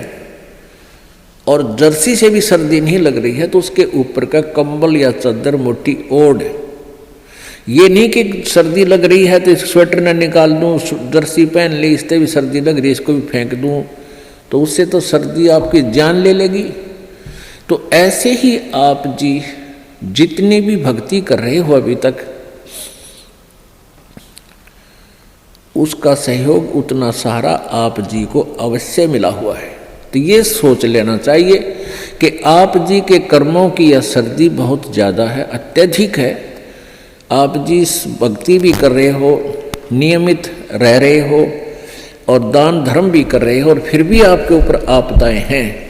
और जर्सी से भी सर्दी नहीं लग रही है तो उसके ऊपर का कंबल या चादर मोटी ओढ़। ये नहीं कि सर्दी लग रही है तो इस स्वेटर न निकाल दूँ, जर्सी पहन ली, इससे भी सर्दी लग रही है इसको भी फेंक दूँ, तो उससे तो सर्दी आपकी जान ले लेगी। तो ऐसे ही आप जी जितनी भी भक्ति कर रहे हो अभी तक, उसका सहयोग उतना सहारा आप जी को अवश्य मिला हुआ है। तो ये सोच लेना चाहिए कि आप जी के कर्मों की यह सर्दी बहुत ज़्यादा है, अत्यधिक है। आप जी भक्ति भी कर रहे हो, नियमित रह रहे हो और दान धर्म भी कर रहे हो, और फिर भी आपके ऊपर आपदाएं हैं,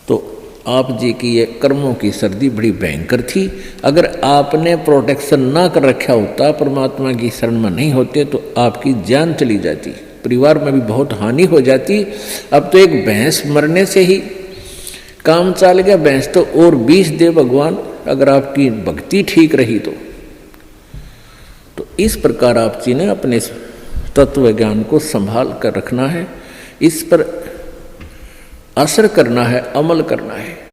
तो आप जी की ये कर्मों की सर्दी बड़ी भयंकर थी। अगर आपने प्रोटेक्शन ना कर रखा होता, परमात्मा की शरण में नहीं होते, तो आपकी जान चली जाती, परिवार में भी बहुत हानि हो जाती। अब तो एक भैंस मरने से ही काम चल गया, भैंस तो और 20 दे भगवान, अगर आपकी भक्ति ठीक रही तो इस प्रकार आप जी ने अपने तत्व ज्ञान को संभाल कर रखना है, इस पर असर करना है, अमल करना है,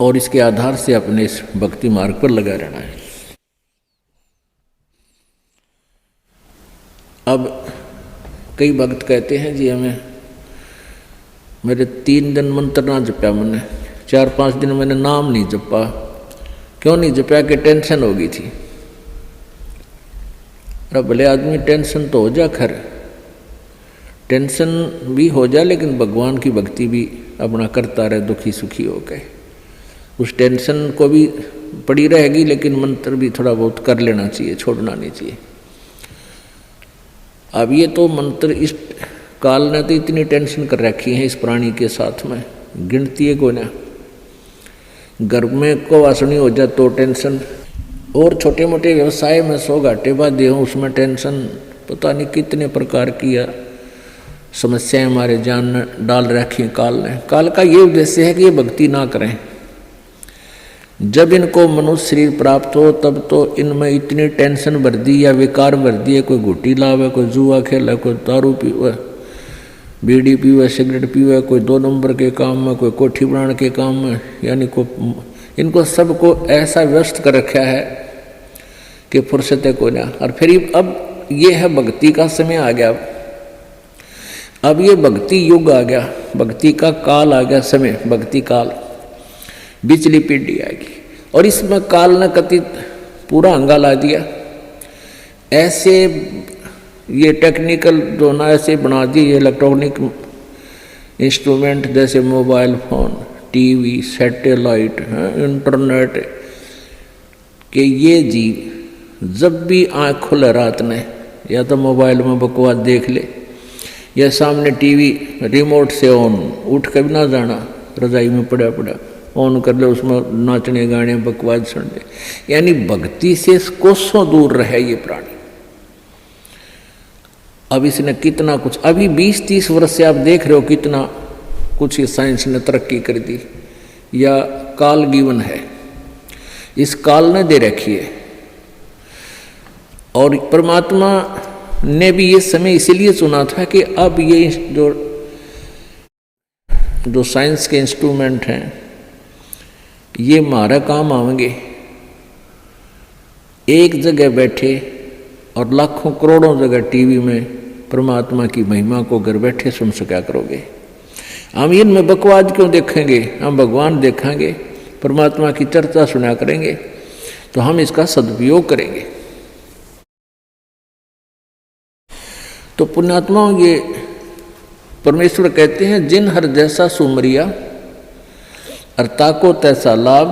और इसके आधार से अपने इस भक्ति मार्ग पर लगा रहना है। अब कई भक्त कहते हैं जी हमें, मेरे 3 दिन मंत्र ना जपा, मैंने 4-5 दिन मैंने नाम नहीं जपा। क्यों नहीं जपा? कि टेंशन हो गई थी। अरे भले आदमी टेंशन तो हो जा, खैर टेंशन भी हो जा, लेकिन भगवान की भक्ति भी अपना करता रहे, दुखी सुखी हो गए। उस टेंशन को भी पड़ी रहेगी, लेकिन मंत्र भी थोड़ा बहुत कर लेना चाहिए, छोड़ना नहीं चाहिए। अब ये तो मंत्र इस काल ने तो इतनी टेंशन कर रखी है इस प्राणी के साथ में, गिनती है को ना। घर में को वासनी हो जाए तो टेंशन, और छोटे मोटे व्यवसाय में 100 घाटे बाधे हों उसमें टेंशन, पता नहीं कितने प्रकार की समस्याएं हमारे जान में डाल रखी हैं काल ने। काल का ये उद्देश्य है कि ये भक्ति ना करें। जब इनको मनुष्य शरीर प्राप्त हो तब तो इनमें इतनी टेंशन भर दी या विकार भर दिए, कोई घुट्टी लावे, कोई जुआ खेले, कोई दारू पीवे, बीड़ी पीवे, सिगरेट पीवे, कोई 2 नंबर के काम में, कोई कोठी बनाने के काम में, यानी को इनको सबको ऐसा व्यस्त कर रखा है कि फुर्सत है को ना। और फिर अब ये है भक्ति का समय आ गया, अब ये भक्ति युग आ गया, भक्ति का काल आ गया, समय भक्ति काल, बिचली पीढ़ी आएगी, और इसमें काल ने कति पूरा अंगा ला दिया। ऐसे ये टेक्निकल जो ना ऐसे बना दिए इलेक्ट्रॉनिक इंस्ट्रूमेंट, जैसे mobile phone, TV, satellite, internet, कि ये जीव जब भी आँख खुले रात ने या तो मोबाइल में बकवास देख ले, या सामने टीवी रिमोट से ऑन, उठ कर भी ना जाना, रजाई में पड़ा पड़ा ऑन कर ले, उसमें नाचने गाने बकवास सुन ले, यानी भक्ति से कोसों दूर रहे ये प्राणी। अब इसने कितना कुछ, अभी 20-30 वर्ष से आप देख रहे हो कितना कुछ साइंस ने तरक्की कर दी, या काल गिवन है, इस काल ने दे रखी है। और परमात्मा ने भी ये समय इसीलिए चुना था कि अब ये जो साइंस के इंस्ट्रूमेंट हैं ये हमारा काम आएंगे। एक जगह बैठे और लाखों करोड़ों जगह टीवी में परमात्मा की महिमा को घर बैठे सुन सका करोगे। हम इनमें बकवाद क्यों देखेंगे, हम भगवान देखेंगे, परमात्मा की चर्चा सुना करेंगे, तो हम इसका सदुपयोग करेंगे। तो पुण्यात्माओं, ये परमेश्वर कहते हैं जिन हर जैसा सुमरिया अर्ता को तैसा लाभ,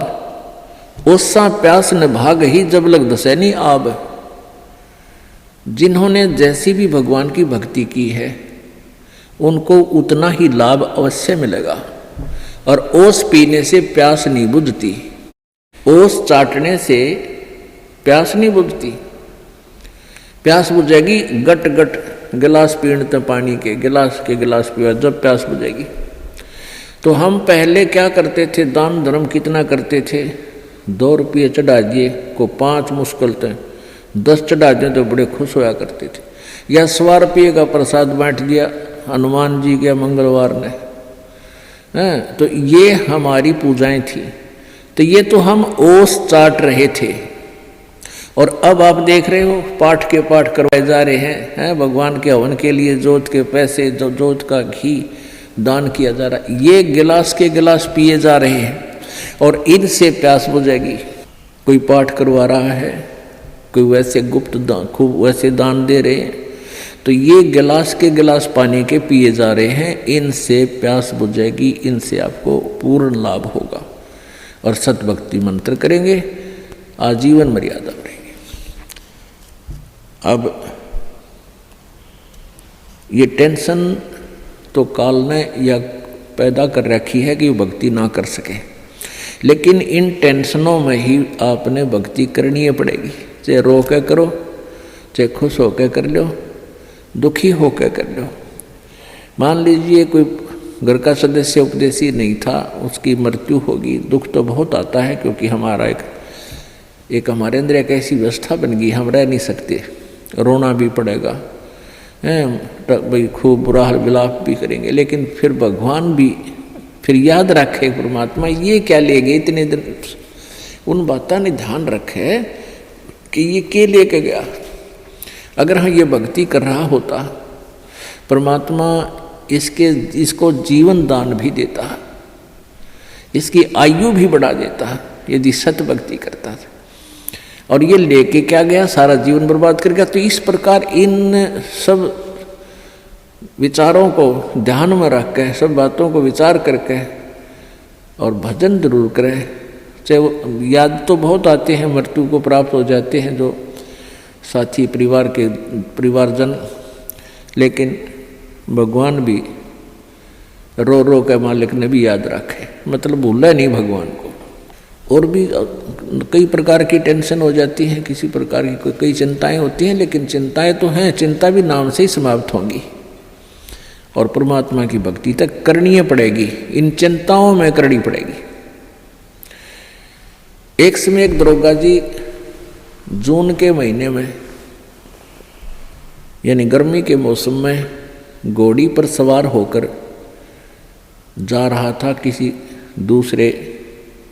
ओसा प्यास न भाग ही जब लग दसैनी आब। जिन्होंने जैसी भी भगवान की भक्ति की है उनको उतना ही लाभ अवश्य मिलेगा। और ओस पीने से प्यास नहीं बुझती, ओस चाटने से प्यास नहीं बुझती। प्यास बुझेगी गट गट गिलास पीने पानी के गिलास पिया जब प्यास बुझेगी। तो हम पहले क्या करते थे, दान धर्म कितना करते थे, 2 रुपये चढ़ा दिए को 5 मुश्किल थे, 10 चढ़ा दिए तो बड़े खुश होया करते थे। या 100 रुपये का प्रसाद बांट दिया हनुमान जी के मंगलवार ने, तो ये हमारी पूजाएं थी। तो ये तो हम ओस चाट रहे थे। और अब आप देख रहे हो पाठ के पाठ करवाए जा रहे हैं, भगवान के हवन के लिए जोत के पैसे, जोत का घी दान किया जा रहा है। ये गिलास के गिलास पिए जा रहे हैं और इनसे प्यास बुझेगी। कोई पाठ करवा रहा है, कोई वैसे गुप्त दान, खूब वैसे दान दे रहे हैं, तो ये गिलास के गिलास पानी के पिए जा रहे हैं। इनसे प्यास बुझेगी, इनसे आपको पूर्ण लाभ होगा। और सतभक्ति मंत्र करेंगे, आजीवन मर्यादा रहेगी। अब ये टेंशन तो काल ने या पैदा कर रखी है कि वो भक्ति ना कर सके, लेकिन इन टेंशनों में ही आपने भक्ति करनी पड़ेगी। चाहे रो के करो, चाहे खुश होकर कर लो, दुखी होकर कर लो। मान लीजिए कोई घर का सदस्य उपदेशी नहीं था, उसकी मृत्यु होगी, दुख तो बहुत आता है, क्योंकि हमारा एक हमारे अंदर एक ऐसी व्यवस्था बन गई, हम रह नहीं सकते, रोना भी पड़ेगा, भाई खूब बुरा हाल विलाप भी करेंगे। लेकिन फिर भगवान भी फिर याद रखे, परमात्मा ये क्या ले गए इतने दिन, उन बातों ने ध्यान रखे कि ये क्या लेके गया। अगर हम ये भक्ति कर रहा होता, परमात्मा इसको जीवन दान भी देता, इसकी आयु भी बढ़ा देता यदि सत भक्ति करता था। और ये लेके क्या गया, सारा जीवन बर्बाद कर गया। तो इस प्रकार इन सब विचारों को ध्यान में रख के, सब बातों को विचार करके और भजन जरूर करें। चाहे वो याद तो बहुत आते हैं, मृत्यु को प्राप्त हो जाते हैं जो साथी परिवारजन, लेकिन भगवान भी रो रो के मालिक ने भी याद रखे, मतलब भूला नहीं भगवान को। और भी कई प्रकार की टेंशन हो जाती है, किसी प्रकार की कई चिंताएं होती हैं, लेकिन चिंताएं तो हैं, चिंता भी नाम से ही समाप्त होंगी और परमात्मा की भक्ति तक करनी पड़ेगी, इन चिंताओं में करनी पड़ेगी। एक समय एक दरोगा जी जून के महीने में यानी गर्मी के मौसम में घोड़ी पर सवार होकर जा रहा था किसी दूसरे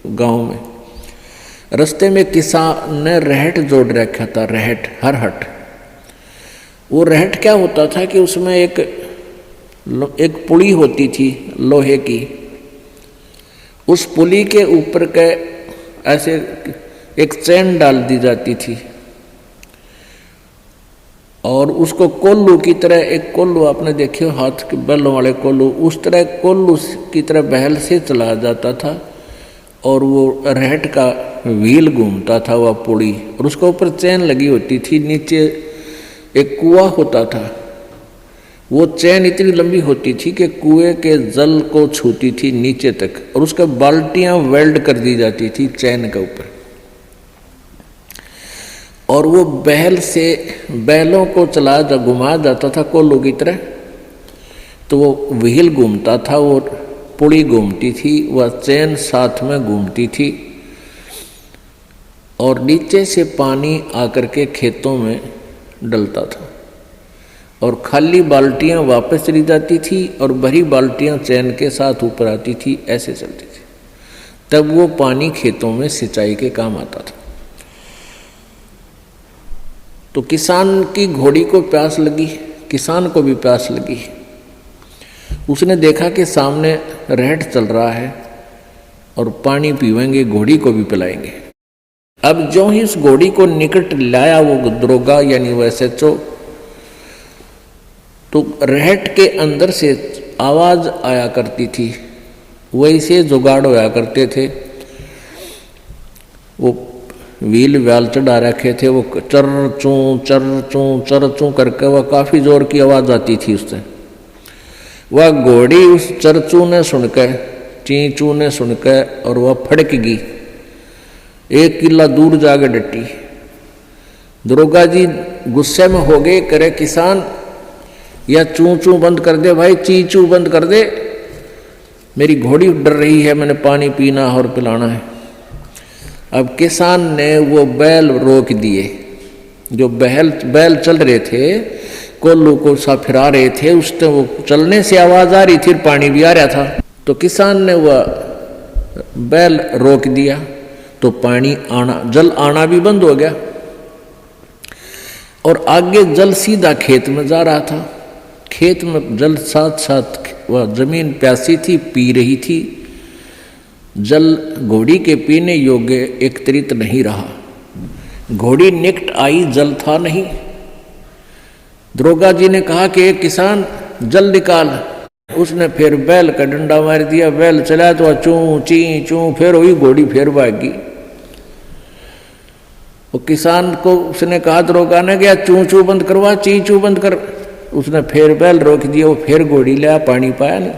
गांव में। रास्ते में किसान ने रहट जोड़ रखा था, रहट, हरहट। वो रहट क्या होता था कि उसमें एक पुली होती थी लोहे की, उस पुली के ऊपर के ऐसे एक चैन डाल दी जाती थी और उसको कोल्लू की तरह, एक कोल्लू आपने देखे हाथ के बैलों वाले कोल्लू, उस तरह कोल्लू की तरह बहल से चलाया जाता था और वो रहट का व्हील घूमता था वह पुड़ी, और उसके ऊपर चैन लगी होती थी। नीचे एक कुआं होता था, वो चैन इतनी लंबी होती थी कि कुएं के जल को छूती थी नीचे तक, और उसके बाल्टियां वेल्ड कर दी जाती थी चैन के ऊपर। और वो बैल से बैलों को चला घुमाया जाता था कोल्लू की तरह, तो वो व्हील घूमता था, वो पुड़ी घूमती थी, वह चैन साथ में घूमती थी, और नीचे से पानी आकर के खेतों में डलता था। और खाली बाल्टियां वापस चली जाती थी और भरी बाल्टियां चैन के साथ ऊपर आती थी, ऐसे चलती थी। तब वो पानी खेतों में सिंचाई के काम आता था। तो किसान की घोड़ी को प्यास लगी, किसान को भी प्यास लगी। उसने देखा कि सामने रहट चल रहा है और पानी पीवेंगे, घोड़ी को भी पिलाएंगे। अब जो ही उस घोड़ी को निकट लाया वो दरोगा यानी वो SHO, तो रहट के अंदर से आवाज आया करती थी, वैसे जुगाड़ होया करते थे। वो व्हील व्याल चढ़ा रखे थे, वो चर चूं करके वह काफी जोर की आवाज आती थी उससे। वह घोड़ी उस चरचू ने सुनकर, चींचू ने सुनकर और वह फड़क गई, 1 किला दूर जाके डटी। दरोगा जी गुस्से में हो गए, करे किसान या चूं चूं बंद कर दे भाई, ची चू बंद कर दे, मेरी घोड़ी डर रही है, मैंने पानी पीना और पिलाना है। अब किसान ने वो बैल रोक दिए, जो बैल चल रहे थे, कोल्लू को सा फिरा रहे थे, उससे वो चलने से आवाज आ रही थी, पानी भी आ रहा था। तो किसान ने वह बैल रोक दिया, तो पानी आना, जल आना भी बंद हो गया और आगे जल सीधा खेत में जा रहा था। खेत में जल साथ साथ वह जमीन प्यासी थी, पी रही थी। जल घोड़ी के पीने योग्य एकत्रित नहीं रहा। घोड़ी निकट आई, जल था नहीं। दरोगा जी ने कहा कि एक किसान जल निकाल। उसने फिर बैल का डंडा मार दिया, बैल चला तो चूं ची चूं, फिर वही घोड़ी फिर भागी। वो किसान को उसने कहा, दरोगा ने गया चूं चू बंद करवा, ची चू बंद कर। उसने फिर बैल रोक दिया, वो फिर घोड़ी लिया, पानी पाया नहीं।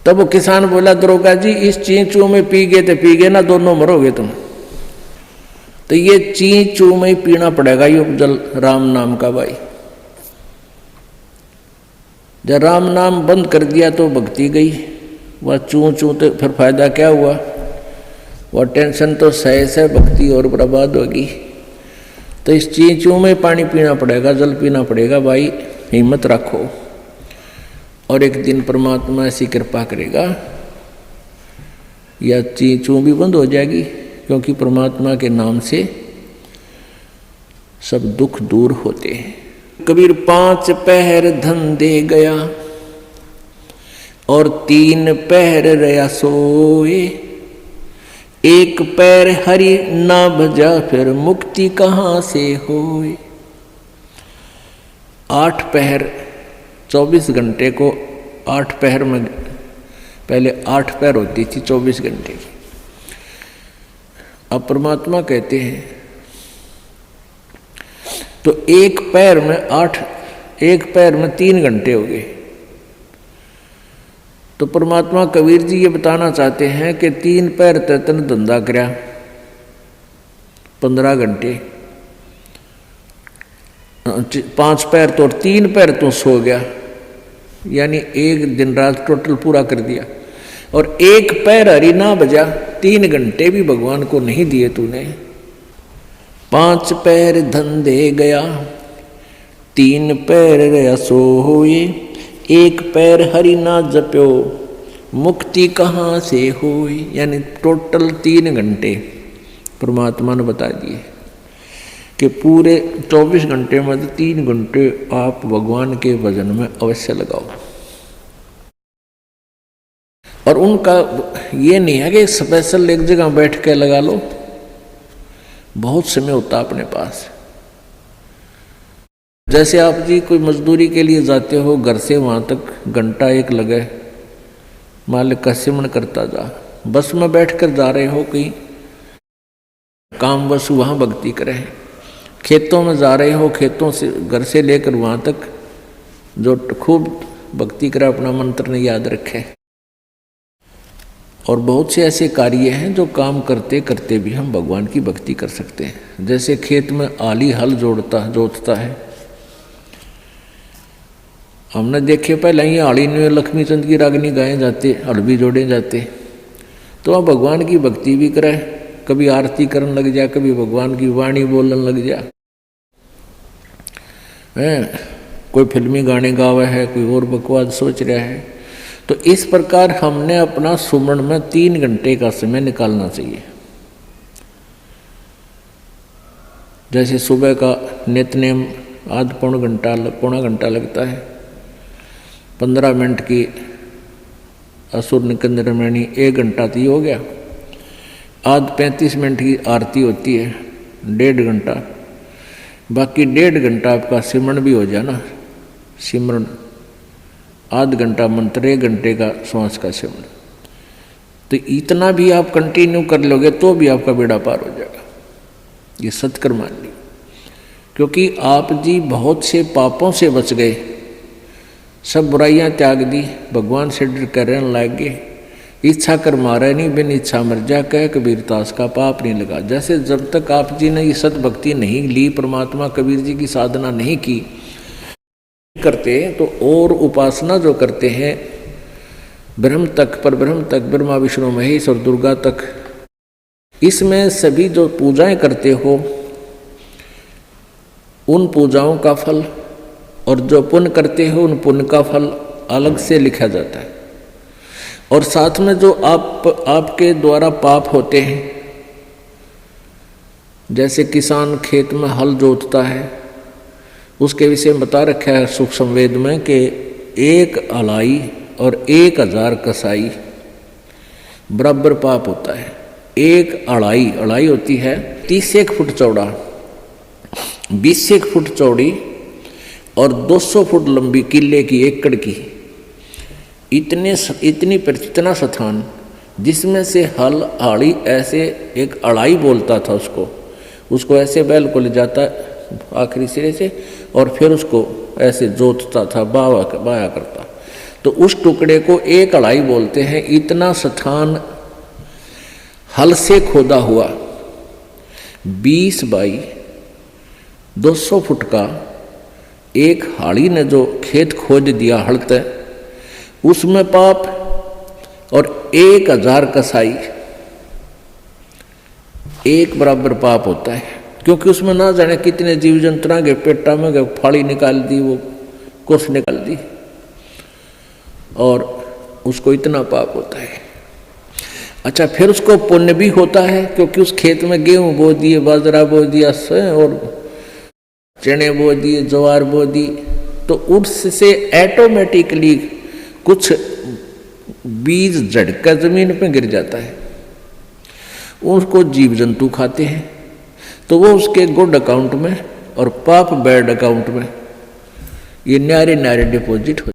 तब वो किसान बोला, दरोगा जी इस ची चू में पी गए तो पी गए ना, दोनों मरोगे तुम। तो ये ची चू में ही पीना पड़ेगा ये जल, राम नाम का भाई। जब राम नाम बंद कर दिया तो भक्ति गई, वह चू चू तो फिर फायदा क्या हुआ, वह टेंशन तो सहे से भक्ति और बर्बाद होगी। तो इस चींचू में पानी पीना पड़ेगा, जल पीना पड़ेगा भाई, हिम्मत रखो और एक दिन परमात्मा ऐसी कृपा करेगा या चींचू भी बंद हो जाएगी, क्योंकि परमात्मा के नाम से सब दुख दूर होते हैं। कबीर 5 पहर धन दे गया और 3 पहर रया सोए, 1 पैर हरि ना भजा फिर मुक्ति कहाँ से होए। 8 पहर 24 घंटे को 8 पहर में, पहले 8 पहर होती थी 24 घंटे की। अब परमात्मा कहते हैं तो 1 पैर में 3 घंटे हो गए। तो परमात्मा कबीर जी ये बताना चाहते हैं कि 3 पैर तन धंधा करया 15 घंटे, 5 पैर तो 3 पैर तो सो गया, यानी 1 दिन रात टोटल पूरा कर दिया। और 1 पैर हरि ना बजा, 3 घंटे भी भगवान को नहीं दिए तूने। 5 पैर धन दे गया, 3 पैर रया सोए, 1 पैर हरि ना जप्यो मुक्ति कहाँ से होई। यानी टोटल 3 घंटे परमात्मा ने बता दिए कि पूरे 24 घंटे में 3 घंटे आप भगवान के भजन में अवश्य लगाओ। और उनका ये नहीं है कि स्पेशल एक जगह बैठ के लगा लो, बहुत समय होता अपने पास। जैसे आप जी कोई मजदूरी के लिए जाते हो, घर से वहाँ तक घंटा 1 लगे, मालिक का सिमरण करता जा। बस में बैठकर जा रहे हो कहीं काम, बस वहाँ भक्ति करें। खेतों में जा रहे हो, खेतों से घर से लेकर वहाँ तक जो खूब भक्ति करे, अपना मंत्र ने याद रखे। और बहुत से ऐसे कार्य हैं जो काम करते करते भी हम भगवान की भक्ति कर सकते हैं। जैसे खेत में आली हल जोतता है, हमने देखे पहले ही आली में लक्ष्मी चंद की रागनी गाए जाते, हल भी जोड़े जाते। तो आप भगवान की भक्ति भी करे, कभी आरती करने लग जा, कभी भगवान की वाणी बोलने लग जा। हैं, कोई फिल्मी गाने गावा है, कोई और बकवास सोच रहा है। तो इस प्रकार हमने अपना सुमरण में 3 घंटे का समय निकालना चाहिए। जैसे सुबह का नित्यनेम आध पौना घंटा लगता है, 15 मिनट की असुर निकंदन रामायणी 1 घंटा तो हो गया, आध 35 मिनट की आरती होती है 1.5 घंटा, बाकी 1.5 घंटा आपका सिमरन भी हो जाए ना, सिमरन आध घंटा मंत्र, 1 घंटे का श्वास का सिमरन, तो इतना भी आप कंटिन्यू कर लोगे तो भी आपका बेड़ा पार हो जाएगा। ये सत्कर मान ली, क्योंकि आप जी बहुत से पापों से बच गए, सब बुराइयां त्याग दी, भगवान से डर कर रहने लग गए। इच्छा कर मारे नहीं, बिन इच्छा मर जा, कह कबीर दास का पाप नहीं लगा। जैसे जब तक आप जी ने ये सत भक्ति नहीं ली, परमात्मा कबीर जी की साधना नहीं की करते, तो और उपासना जो करते हैं ब्रह्म तक, पर ब्रह्म तक, ब्रह्मा विष्णु महेश और दुर्गा तक, इसमें सभी जो पूजाएं करते हो उन पूजाओं का फल और जो पुण्य करते हो उन पुण्य का फल अलग से लिखा जाता है। और साथ में जो आपके द्वारा पाप होते हैं, जैसे किसान खेत में हल जोतता है, उसके विषय में बता रखा है सूक्ष्म वेद में कि 1 अलाई और 1000 कसाई बराबर पाप होता है। 1 अड़ाई होती है 30 फुट चौड़ा, 20 फुट चौड़ी और 200 फुट लंबी, किले की, एकड़ की, इतना स्थान जिसमें से हल आड़ी ऐसे एक अड़ाई बोलता था उसको ऐसे बैल को ले जाता आखिरी सिरे से और फिर उसको ऐसे जोतता था, बाया करता, तो उस टुकड़े को 1 अड़ाई बोलते हैं। इतना स्थान हल से खोदा हुआ 20 बाई 200 फुट का एक हाड़ी ने जो खेत खोद दिया हड़ते, उसमें पाप, और 1000 कसाई 1 बराबर पाप होता है, क्योंकि उसमें ना जाने कितने जीव जंतुओं के पेटा में गए, फाड़ी निकाल दी, वो कुछ निकाल दी, और उसको इतना पाप होता है। अच्छा, फिर उसको पुण्य भी होता है, क्योंकि उस खेत में गेहूं बो दिए, बाजरा बो दिया और चने बो दिए, ज्वार बो दी, तो उससे ऑटोमेटिकली कुछ बीज झटका जमीन पे गिर जाता है, उसको जीव जंतु खाते हैं, तो वो उसके गुड अकाउंट में और पाप बैड अकाउंट में ये न्यारे डिपॉजिट हो